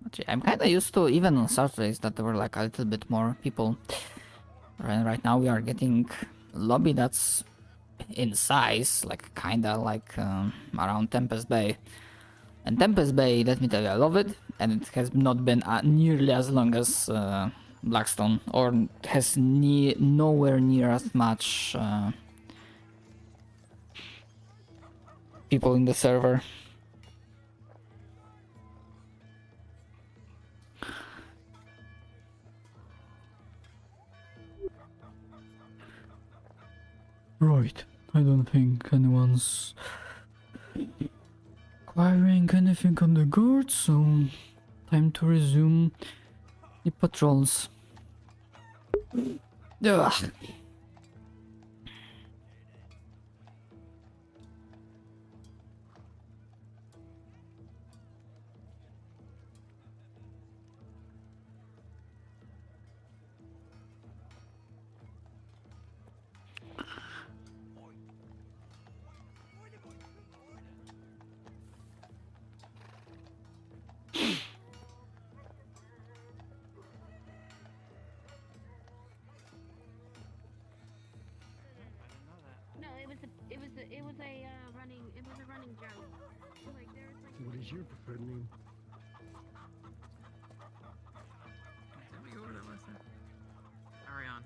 Speaker 2: Actually, I'm kinda used to, even on Saturdays, that there were like a little bit more people. Right now we are getting a lobby that's in size, like kinda like around Tempest Bay. And Tempest Bay, let me tell you, I love it, and it has not been nearly as long as Blackstone, or has nowhere near as much people in the server.
Speaker 7: Right, I don't think anyone's acquiring anything on the guard, so time to resume the patrols. Ugh.
Speaker 10: No, it was a running joke. Like there was like.
Speaker 16: What is your preferred name?
Speaker 6: Did we go over that last time? Ariane.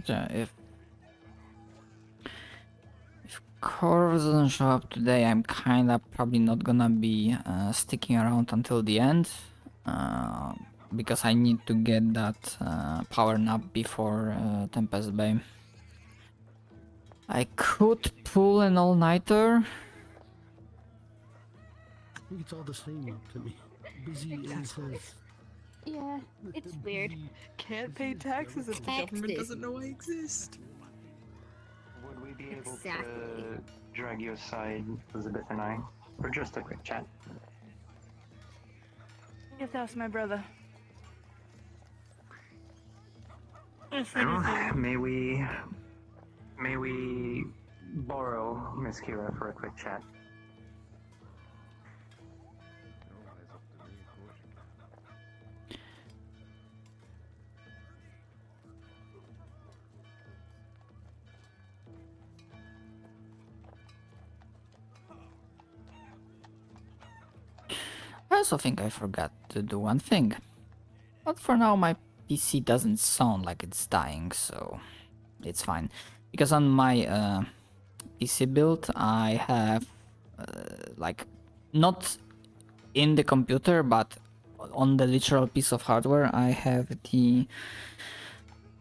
Speaker 2: Yeah, if Corvus doesn't show up today, I'm kinda probably not gonna be sticking around until the end, because I need to get that power nap before Tempest Bay. I could pull an all-nighter.
Speaker 16: I think it's all the same to me. Busy is his.
Speaker 10: Yeah, it's weird.
Speaker 6: Can't pay taxes if the government doesn't know I exist.
Speaker 13: Would we be able to drag you aside, Elizabeth and I, for just a quick chat?
Speaker 6: Just ask my brother.
Speaker 13: Well, may we borrow Miss Kira for a quick chat?
Speaker 2: I also think I forgot to do one thing. But for now my PC doesn't sound like it's dying, so it's fine. Because on my PC build I have like not in the computer but on the literal piece of hardware I have the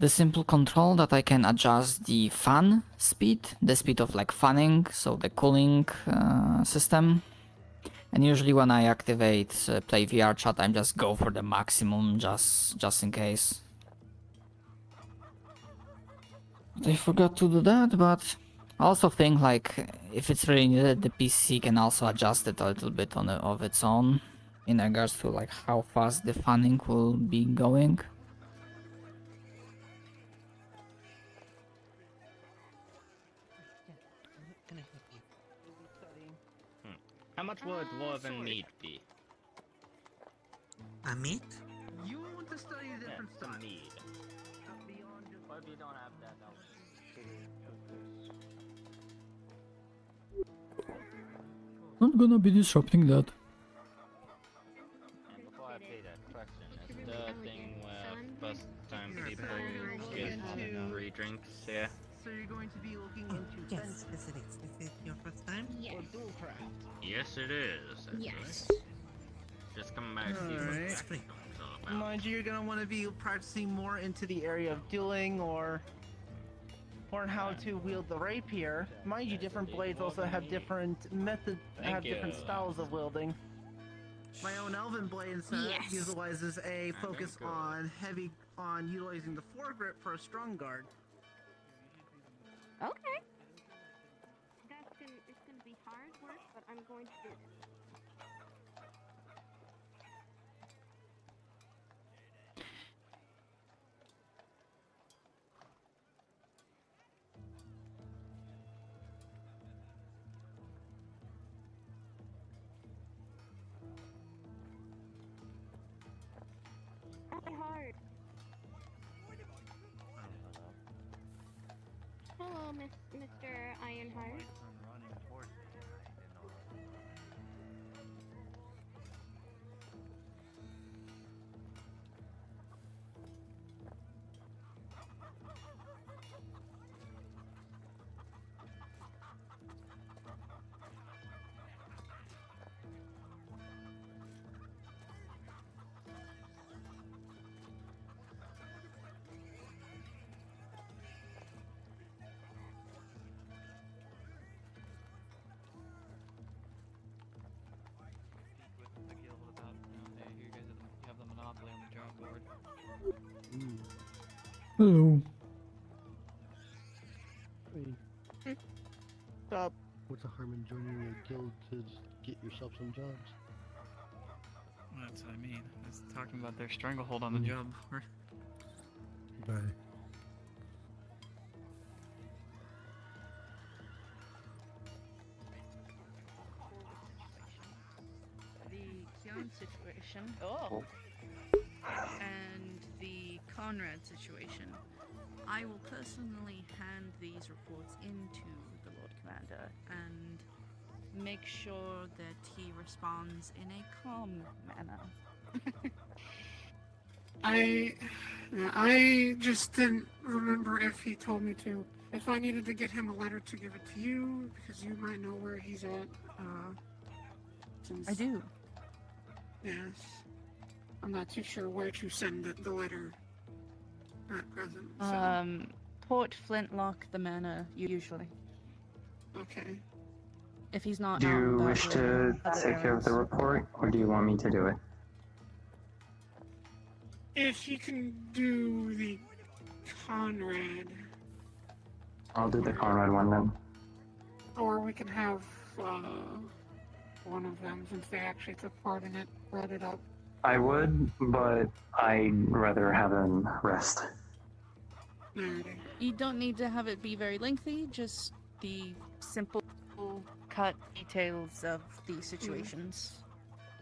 Speaker 2: simple control that I can adjust the fan speed, the speed of like fanning, so the cooling system. And usually when I activate play VRChat, I just go for the maximum just in case. But I forgot to do that, but I also think like if it's really needed, the PC can also adjust it a little bit of its own in regards to like how fast the fanning will be going.
Speaker 5: How much will a dwarven meat be?
Speaker 17: A meat?
Speaker 15: You want to study a different
Speaker 5: Yeah,
Speaker 15: stuff.
Speaker 5: meat. What if you don't have that?
Speaker 7: Not gonna be disrupting that.
Speaker 5: And before I pay that question, is the thing where first time people get free drinks here?
Speaker 15: So you're going to be looking into
Speaker 17: Yes, yes it is. Is it your first time?
Speaker 10: Yes.
Speaker 15: or dual craft?
Speaker 5: Yes, it is.
Speaker 10: Yes.
Speaker 5: Just come back to see what
Speaker 15: Alright.
Speaker 5: it's all about.
Speaker 15: Mind you, you're gonna want to be practicing more into the area of dueling or learn how to wield the rapier. Mind you, different blades also have different different styles of wielding. My own elven blade set utilizes a focus on utilizing the foregrip for a strong guard.
Speaker 10: Okay. It's gonna be hard work, but I'm going to do this. Hard. Hello, Mr. Ironheart.
Speaker 7: Hello.
Speaker 16: Hey.
Speaker 15: Stop.
Speaker 16: What's the harm in joining a guild to get yourself some jobs?
Speaker 6: That's what I mean. I was talking about their stranglehold on the job.
Speaker 16: Bye.
Speaker 18: The Keon situation. And the Conrad situation. I will personally hand these reports into the Lord Commander and make sure that he responds in a calm manner.
Speaker 4: I just didn't remember if he told me to. If I needed to get him a letter to give it to you, because you might know where he's at.
Speaker 18: I do.
Speaker 4: Yes. I'm not too sure where to send the letter at present. So.
Speaker 18: Port Flintlock, the manor, usually.
Speaker 4: Okay.
Speaker 18: If he's not
Speaker 13: Do
Speaker 18: out
Speaker 13: you
Speaker 18: and about
Speaker 13: wish
Speaker 18: with
Speaker 13: to
Speaker 18: other
Speaker 13: take care of the
Speaker 18: errands.
Speaker 13: report, or do you want me to do it?
Speaker 4: If you can do the Conrad,
Speaker 13: I'll do the Conrad one then.
Speaker 4: or we can have one of them, since they actually took part in it, read it up.
Speaker 13: I would, but I'd rather have him rest.
Speaker 18: You don't need to have it be very lengthy, just the simple cut details of the situations.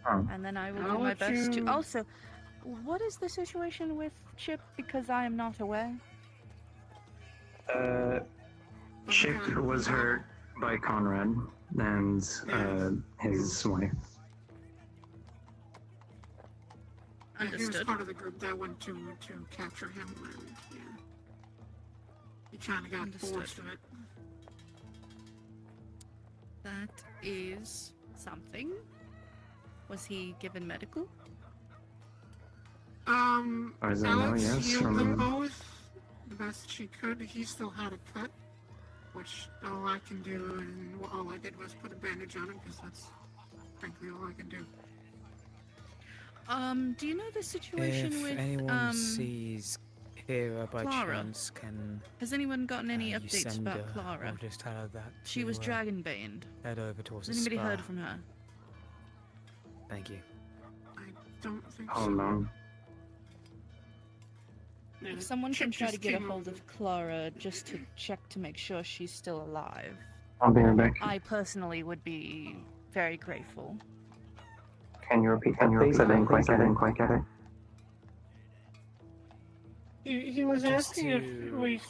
Speaker 18: And then I will
Speaker 4: I'll
Speaker 18: do my
Speaker 4: let
Speaker 18: best
Speaker 4: you-
Speaker 18: to... Also, what is the situation with Chip, because I am not aware?
Speaker 13: Chip was hurt by Conrad and his wife.
Speaker 4: He was
Speaker 18: Understood.
Speaker 4: part of the group that went to capture him, and yeah. He kind of got
Speaker 18: Understood.
Speaker 4: forced of it.
Speaker 18: That is something. Was he given medical?
Speaker 13: As I know,
Speaker 4: Alex
Speaker 13: yes,
Speaker 4: healed them
Speaker 13: from-
Speaker 4: both the best she could. He still had a cut, which all I can do, and all I did was put a bandage on him, because that's frankly all I can do.
Speaker 18: Do you know the situation
Speaker 9: If
Speaker 18: with
Speaker 9: anyone sees Hera by
Speaker 18: Clara?
Speaker 9: chance, can
Speaker 18: Has anyone gotten any
Speaker 9: you
Speaker 18: updates
Speaker 9: send
Speaker 18: about
Speaker 9: her,
Speaker 18: Clara?
Speaker 9: or just tell her that
Speaker 18: She
Speaker 9: to,
Speaker 18: was dragon-baned.
Speaker 9: head over towards
Speaker 18: Has
Speaker 9: the
Speaker 18: anybody
Speaker 9: spa.
Speaker 18: heard from her?
Speaker 9: Thank you.
Speaker 4: I don't think
Speaker 13: Oh
Speaker 4: so.
Speaker 13: no.
Speaker 4: Yeah,
Speaker 18: If someone can
Speaker 4: Chip
Speaker 18: try to
Speaker 4: just
Speaker 18: get a
Speaker 4: came
Speaker 18: hold
Speaker 4: over.
Speaker 18: of Clara just to check to make sure she's still alive,
Speaker 13: I'll be right back.
Speaker 18: I personally would be very grateful.
Speaker 13: Can you repeat that, please? I didn't quite get it.
Speaker 4: He was
Speaker 9: Just
Speaker 4: asking if
Speaker 9: to,
Speaker 4: we...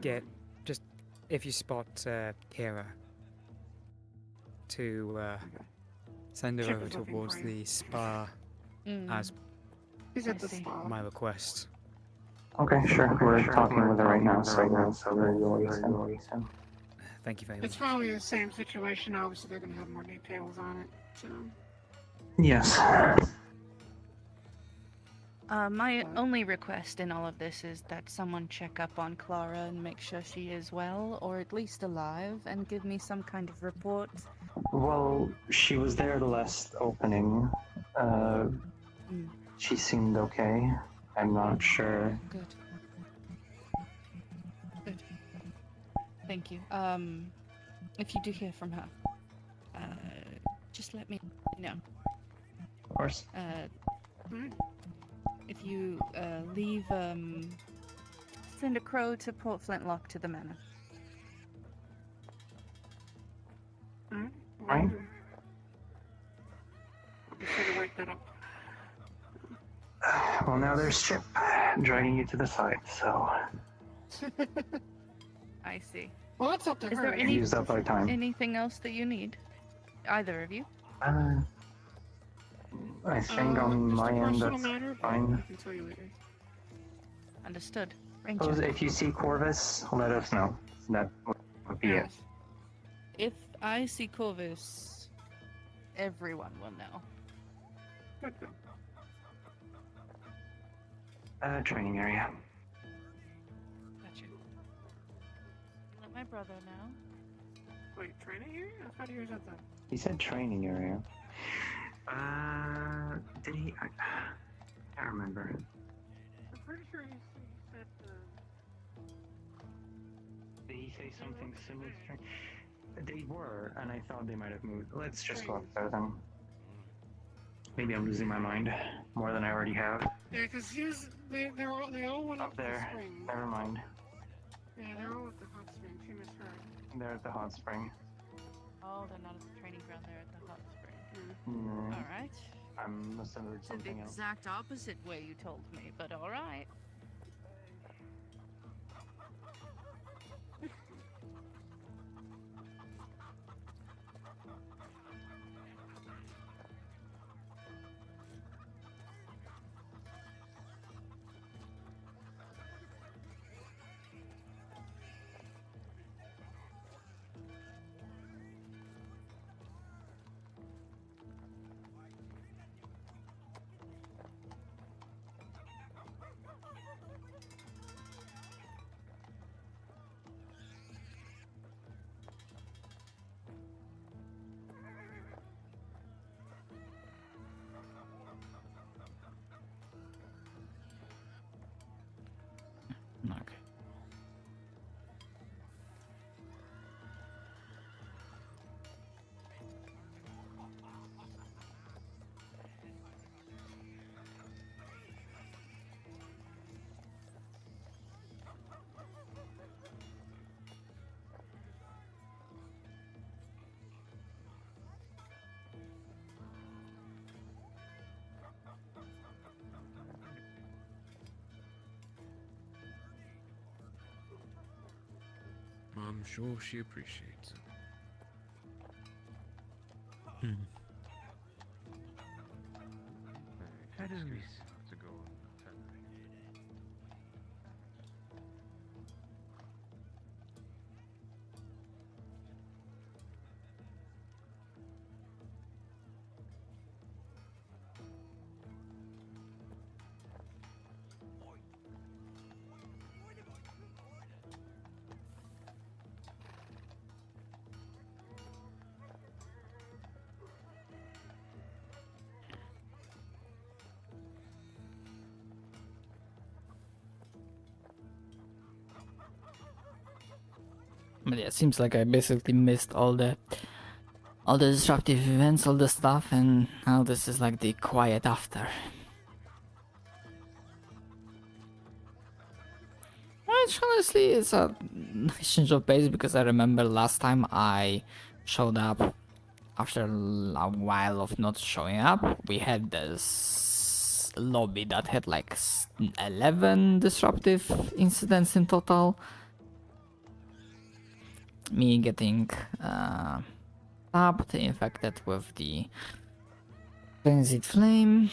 Speaker 9: get just if you spot Hera, to send her
Speaker 4: Chip
Speaker 9: over
Speaker 4: is looking
Speaker 9: towards
Speaker 4: for you.
Speaker 9: the spa as
Speaker 4: He's at the spa.
Speaker 9: my request.
Speaker 13: Okay, sure. We're talking with her right now, so you'll listen.
Speaker 9: Thank you very
Speaker 4: It's
Speaker 9: much.
Speaker 4: probably the same situation. Obviously, they're going to have more details on it. So,
Speaker 13: Yes.
Speaker 18: My only request in all of this is that someone check up on Clara and make sure she is well, or at least alive, and give me some kind of report.
Speaker 13: Well, she was there the last opening. She seemed okay. I'm not sure.
Speaker 18: Good. Good. Thank you. If you do hear from her, just let me know.
Speaker 13: Of course.
Speaker 18: If you leave, send a crow to Port Flintlock to the manor.
Speaker 13: Right.
Speaker 4: Be sure to write that up.
Speaker 13: Well, now there's Chip dragging you to the side, so.
Speaker 18: I see.
Speaker 4: Well, that's up to
Speaker 18: Is
Speaker 4: her.
Speaker 18: there
Speaker 13: Used up our time.
Speaker 18: anything else that you need? Either of you?
Speaker 13: I think on my end that's fine.
Speaker 4: I can tell you later.
Speaker 18: Understood.
Speaker 13: Suppose if you see Corvus, let us know. That would be it.
Speaker 18: If I see Corvus, everyone will know.
Speaker 13: Training area.
Speaker 18: Gotcha. Let my brother know.
Speaker 4: Wait, training here? I thought he was at the...
Speaker 13: He said training area. Did he? I can't remember.
Speaker 4: I'm pretty sure he said...
Speaker 13: Did he say something similar to training? They were, and I thought they might have moved. Let's just go up there then. Maybe I'm losing my mind more than I already have.
Speaker 4: Yeah, because they all went
Speaker 13: Up
Speaker 4: up
Speaker 13: there.
Speaker 4: the spring.
Speaker 13: Never mind.
Speaker 4: Yeah, they're all at the hot spring. She misheard.
Speaker 13: They're at the hot spring.
Speaker 18: Oh, they're not at the training ground, they're at the hot spring.
Speaker 13: Mm.
Speaker 18: Alright.
Speaker 13: I must have heard
Speaker 18: It's the
Speaker 13: something else.
Speaker 18: exact opposite way you told me, but alright.
Speaker 2: Okay.
Speaker 14: I'm sure she appreciates it. That is nice to go on.
Speaker 2: But yeah, it seems like I basically missed all the disruptive events, all the stuff, and now this is like the quiet after. Which honestly is a nice change of pace, because I remember last time I showed up after a while of not showing up, we had this lobby that had like 11 disruptive incidents in total. Me getting tapped, infected with the frenzied flame.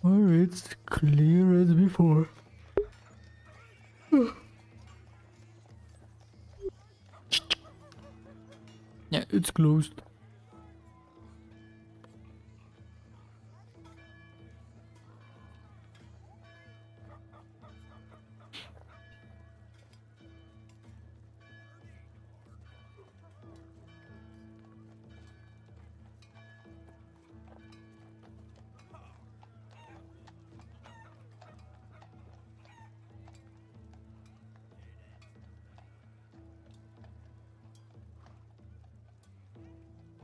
Speaker 7: Or it's clear as before. it's closed.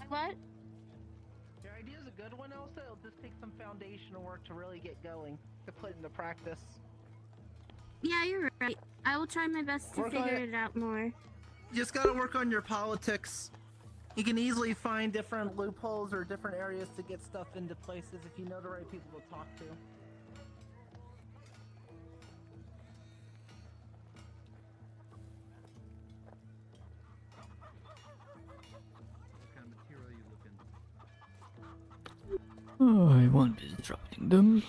Speaker 10: What?
Speaker 15: Your idea is a good one, Elsa. It'll just take some foundational work to really get going, to put into practice.
Speaker 10: Yeah, you're right. I will try my best to
Speaker 15: Work on
Speaker 10: figure
Speaker 15: it.
Speaker 10: it out more.
Speaker 15: You just gotta work on your politics. You can easily find different loopholes or different areas to get stuff into places if you know the right people to talk to.
Speaker 7: I won't be disrupting them.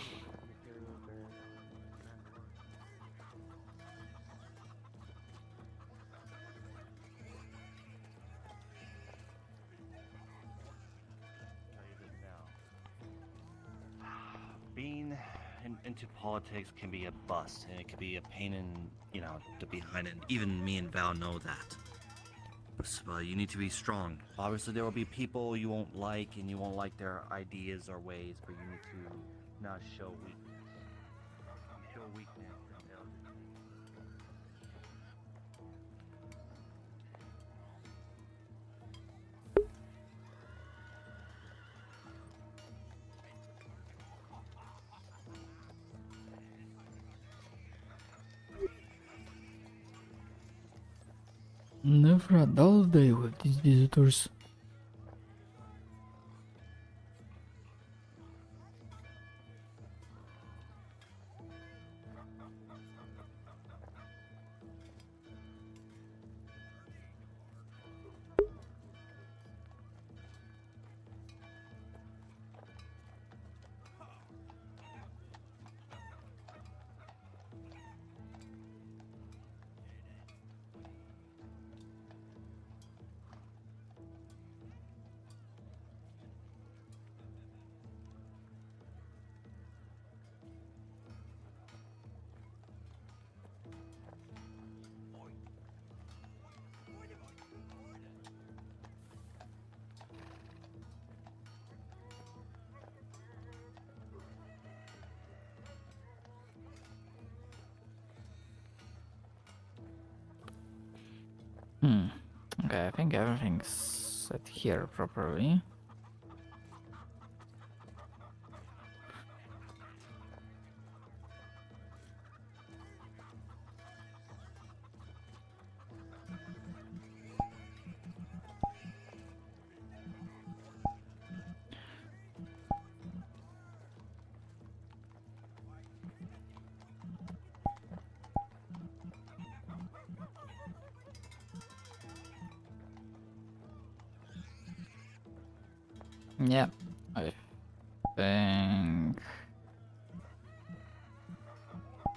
Speaker 12: Being into politics can be a bust, and it can be a pain in, the behind it. Even me and Val know that. But you need to be strong. Obviously, there will be people you won't like, and you won't like their ideas or ways, but you need to not show weakness. You show weakness, and they'll
Speaker 7: Never a dull day with these visitors. Okay, I think everything's set here properly. Yeah, I think.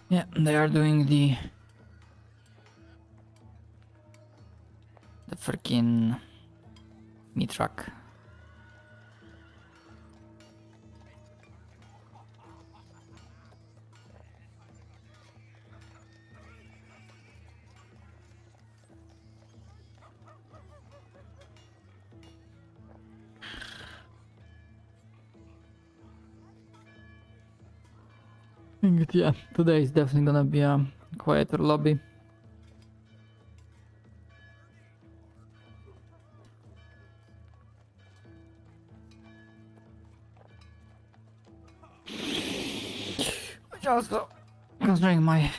Speaker 7: Yeah, they are doing the freaking meat truck. Yeah, today is definitely gonna be a quieter lobby. Which also, considering my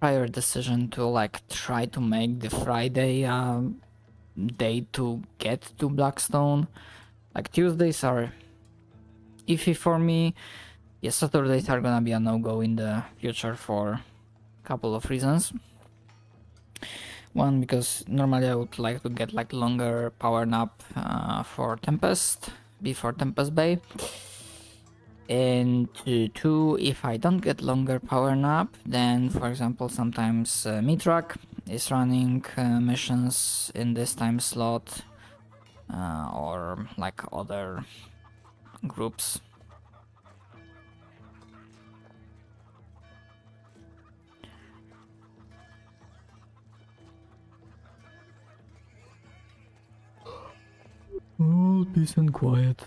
Speaker 7: prior decision to try to make the Friday day to get to Blackstone, Tuesdays are iffy for me. Yes, Saturdays are gonna be a no-go in the future for a couple of reasons. One, because normally I would like to get longer power nap for Tempest, before Tempest Bay. And two, if I don't get longer power nap, then for example sometimes Mitrak is running missions in this time slot,
Speaker 2: or like other groups.
Speaker 7: All peace and quiet.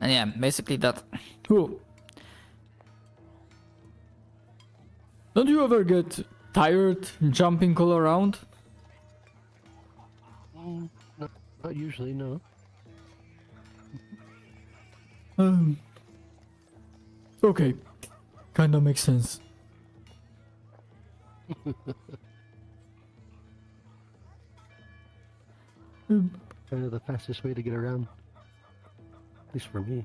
Speaker 2: And yeah, basically that.
Speaker 7: Oh. Don't you ever get tired jumping all around?
Speaker 16: Not usually, no.
Speaker 7: Okay. Kinda makes sense.
Speaker 16: Kind of the fastest way to get around. At least for me.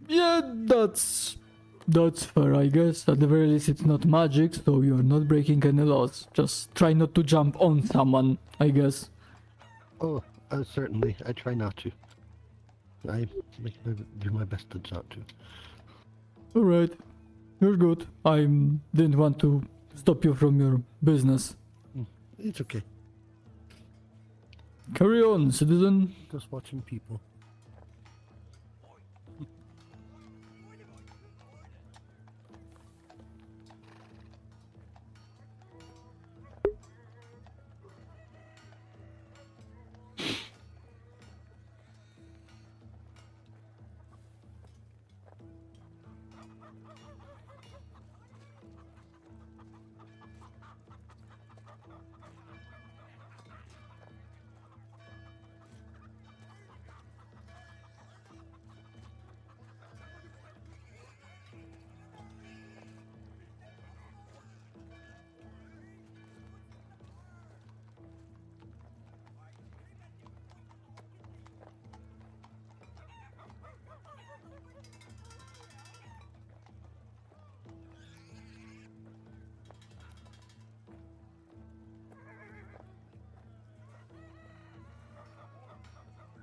Speaker 7: Yeah, that's fair, I guess. At the very least, it's not magic, so you're not breaking any laws. Just try not to jump on someone, I guess.
Speaker 16: Oh, certainly. I try not to. I do my best to not to.
Speaker 7: Alright, you're good. I didn't want to stop you from your business.
Speaker 16: It's okay.
Speaker 7: Carry on, citizen.
Speaker 16: Just watching people.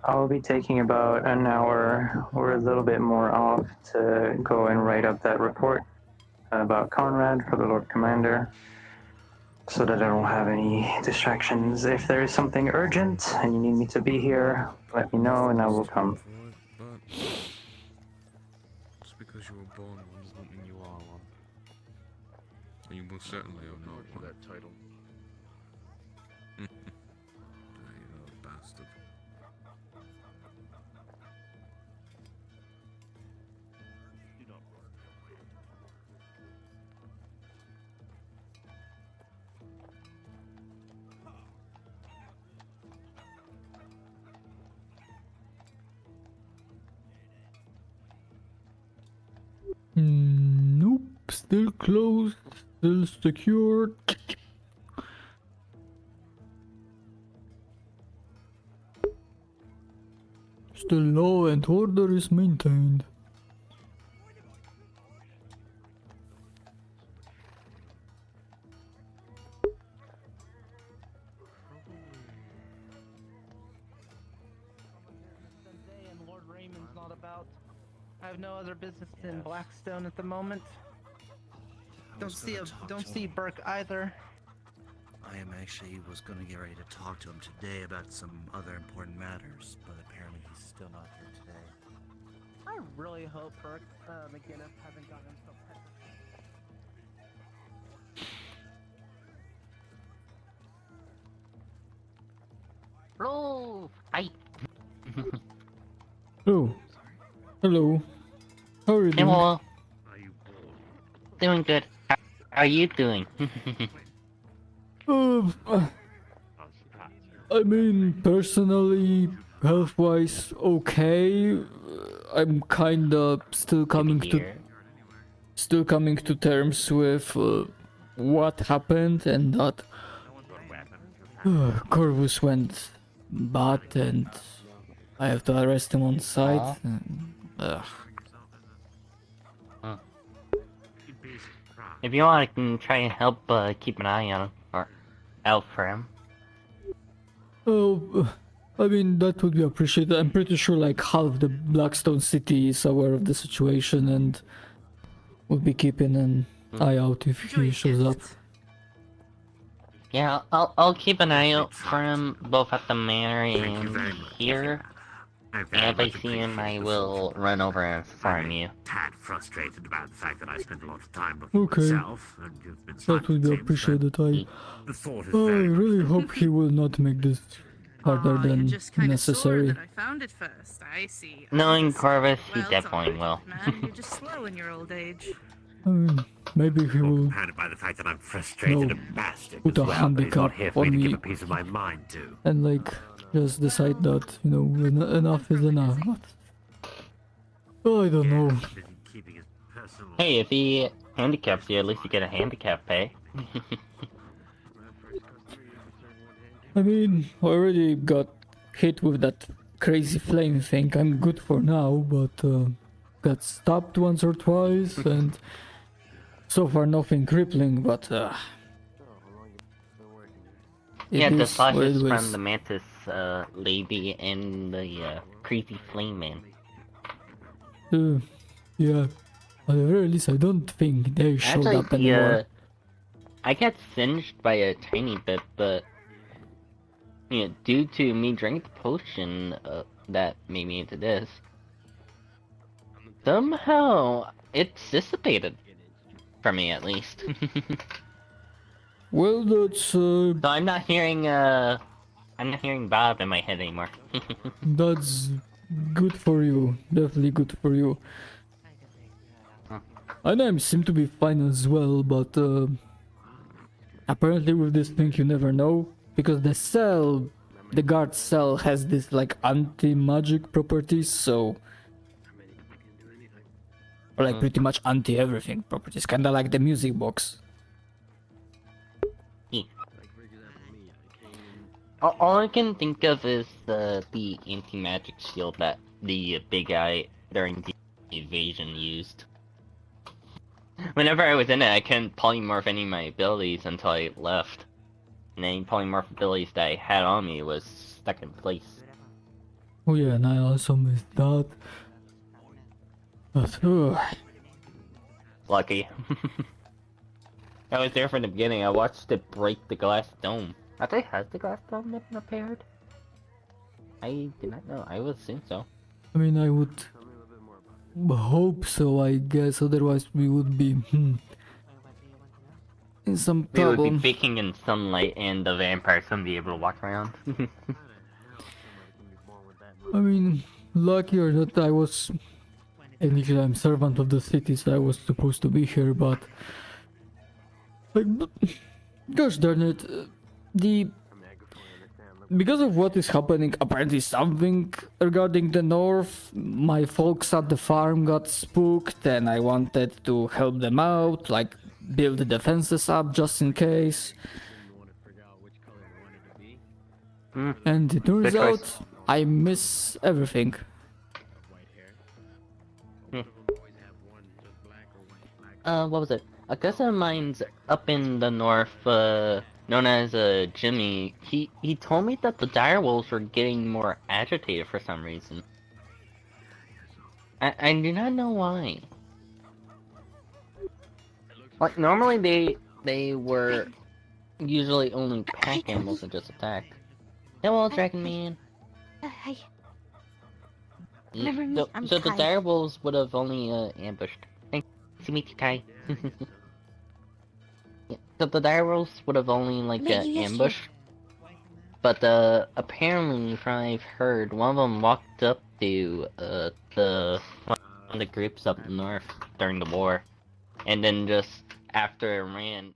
Speaker 13: I'll be taking about an hour or a little bit more off to go and write up that report about Conrad for the Lord Commander, so that I don't have any distractions. If there is something urgent and you need me to be here, let me know and I will come.
Speaker 14: But just because you were born one doesn't mean you are one. And you most certainly are not for that title. You bastard.
Speaker 7: Nope, still closed, still secured. Still law and order is maintained.
Speaker 15: And Lord Raymond's not about. I have no other business in Blackstone at the moment. Don't see Burke either.
Speaker 12: I was gonna get ready to talk to him today about some other important matters, but apparently he's still not here today.
Speaker 15: I really hope Burke McGinnis hasn't gotten so
Speaker 5: Bro, hi.
Speaker 7: Oh, hello. How are you doing?
Speaker 5: Hello. Doing good. How are you doing?
Speaker 7: I mean, personally, health-wise, okay. I'm kinda still coming to terms with what happened and that Corvus went bad and I have to arrest him on site.
Speaker 5: If you want, I can try and help keep an eye on him, or out for him.
Speaker 7: Oh, I mean, that would be appreciated. I'm pretty sure like half the Blackstone city is aware of the situation and will be keeping an eye out if he shows up.
Speaker 5: Yeah, I'll keep an eye out for him both at the manor and here. And if I see him, I will run over and inform you.
Speaker 19: Tad frustrated about the fact that I spent a lot of time looking
Speaker 7: Okay,
Speaker 19: myself, and you've been
Speaker 7: that would be appreciated. I
Speaker 19: very
Speaker 7: really hope he will not make this harder than necessary.
Speaker 18: I found it first. I see.
Speaker 5: Knowing Corvus, he
Speaker 18: Well,
Speaker 5: definitely will.
Speaker 18: Man, you're just slow in your old age.
Speaker 7: I mean, maybe he will
Speaker 19: by the fact that I'm frustrated
Speaker 7: No,
Speaker 19: and bastard
Speaker 7: put
Speaker 19: as
Speaker 7: a
Speaker 19: well, but he's not
Speaker 7: handicap
Speaker 19: here for me
Speaker 7: on
Speaker 19: to
Speaker 7: me.
Speaker 19: give a piece of my mind to.
Speaker 7: and like just decide that, you know, enough is enough. Oh, I don't know.
Speaker 5: Hey, if he handicaps you, at least you get a handicap pay.
Speaker 7: I mean, I already got hit with that crazy flame thing. I'm good for now, but got stabbed once or twice, and so far nothing crippling, but
Speaker 5: Yeah, the
Speaker 7: is what it
Speaker 5: slashes
Speaker 7: is.
Speaker 5: from the mantis lady and the crazy flame man.
Speaker 7: Yeah, at the very least, I don't think they showed
Speaker 5: Actually,
Speaker 7: up anymore.
Speaker 5: I got singed by a tiny bit, but due to me drinking the potion that made me into this, somehow it's dissipated for me at least.
Speaker 7: Well, that's
Speaker 5: So I'm not hearing Bob in my head anymore.
Speaker 7: that's good for you. Definitely good for you. I know I seem to be fine as well, but apparently with this thing you never know, because the guard cell has this like anti-magic properties, so or like pretty much anti-everything properties, kinda like the music box.
Speaker 5: All I can think of is the anti-magic shield that the big guy during the invasion used. Whenever I was in it, I couldn't polymorph any of my abilities until I left. And any polymorph abilities that I had on me was stuck in place.
Speaker 7: Oh yeah, and I also missed that. But
Speaker 5: Lucky. I was there from the beginning. I watched it break the glass dome. Actually, has the glass dome been repaired? I did not know. I would assume so.
Speaker 7: I mean, I would hope so, I guess, otherwise we would be in some
Speaker 5: We would
Speaker 7: trouble.
Speaker 5: be baking in sunlight and the vampires wouldn't be able to walk around.
Speaker 7: I mean, lucky or not, I was... Initially, I'm servant of the city, so I was supposed to be here, but... Like, gosh darn it, because of what is happening, apparently something regarding the north, my folks at the farm got spooked and I wanted to help them out, like build the defenses up just in case. And it turns
Speaker 5: Good choice.
Speaker 7: out I miss everything.
Speaker 5: What was it? A cousin of mine's up in the north, known as Jimmy. He told me that the direwolves were getting more agitated for some reason. I do not know why. Like normally they were usually only pack animals that just attacked. Hello, Dragon Man.
Speaker 8: Hi.
Speaker 5: Mm,
Speaker 8: Remember me? I'm
Speaker 5: So the
Speaker 8: Kai.
Speaker 5: direwolves would have only ambushed. Nice to meet you, Kai. Yeah, so the direwolves would have only like
Speaker 8: Met you
Speaker 5: ambushed. But apparently, from what I've heard, one of them walked up to one of the groups up north during the war, and then just after it ran,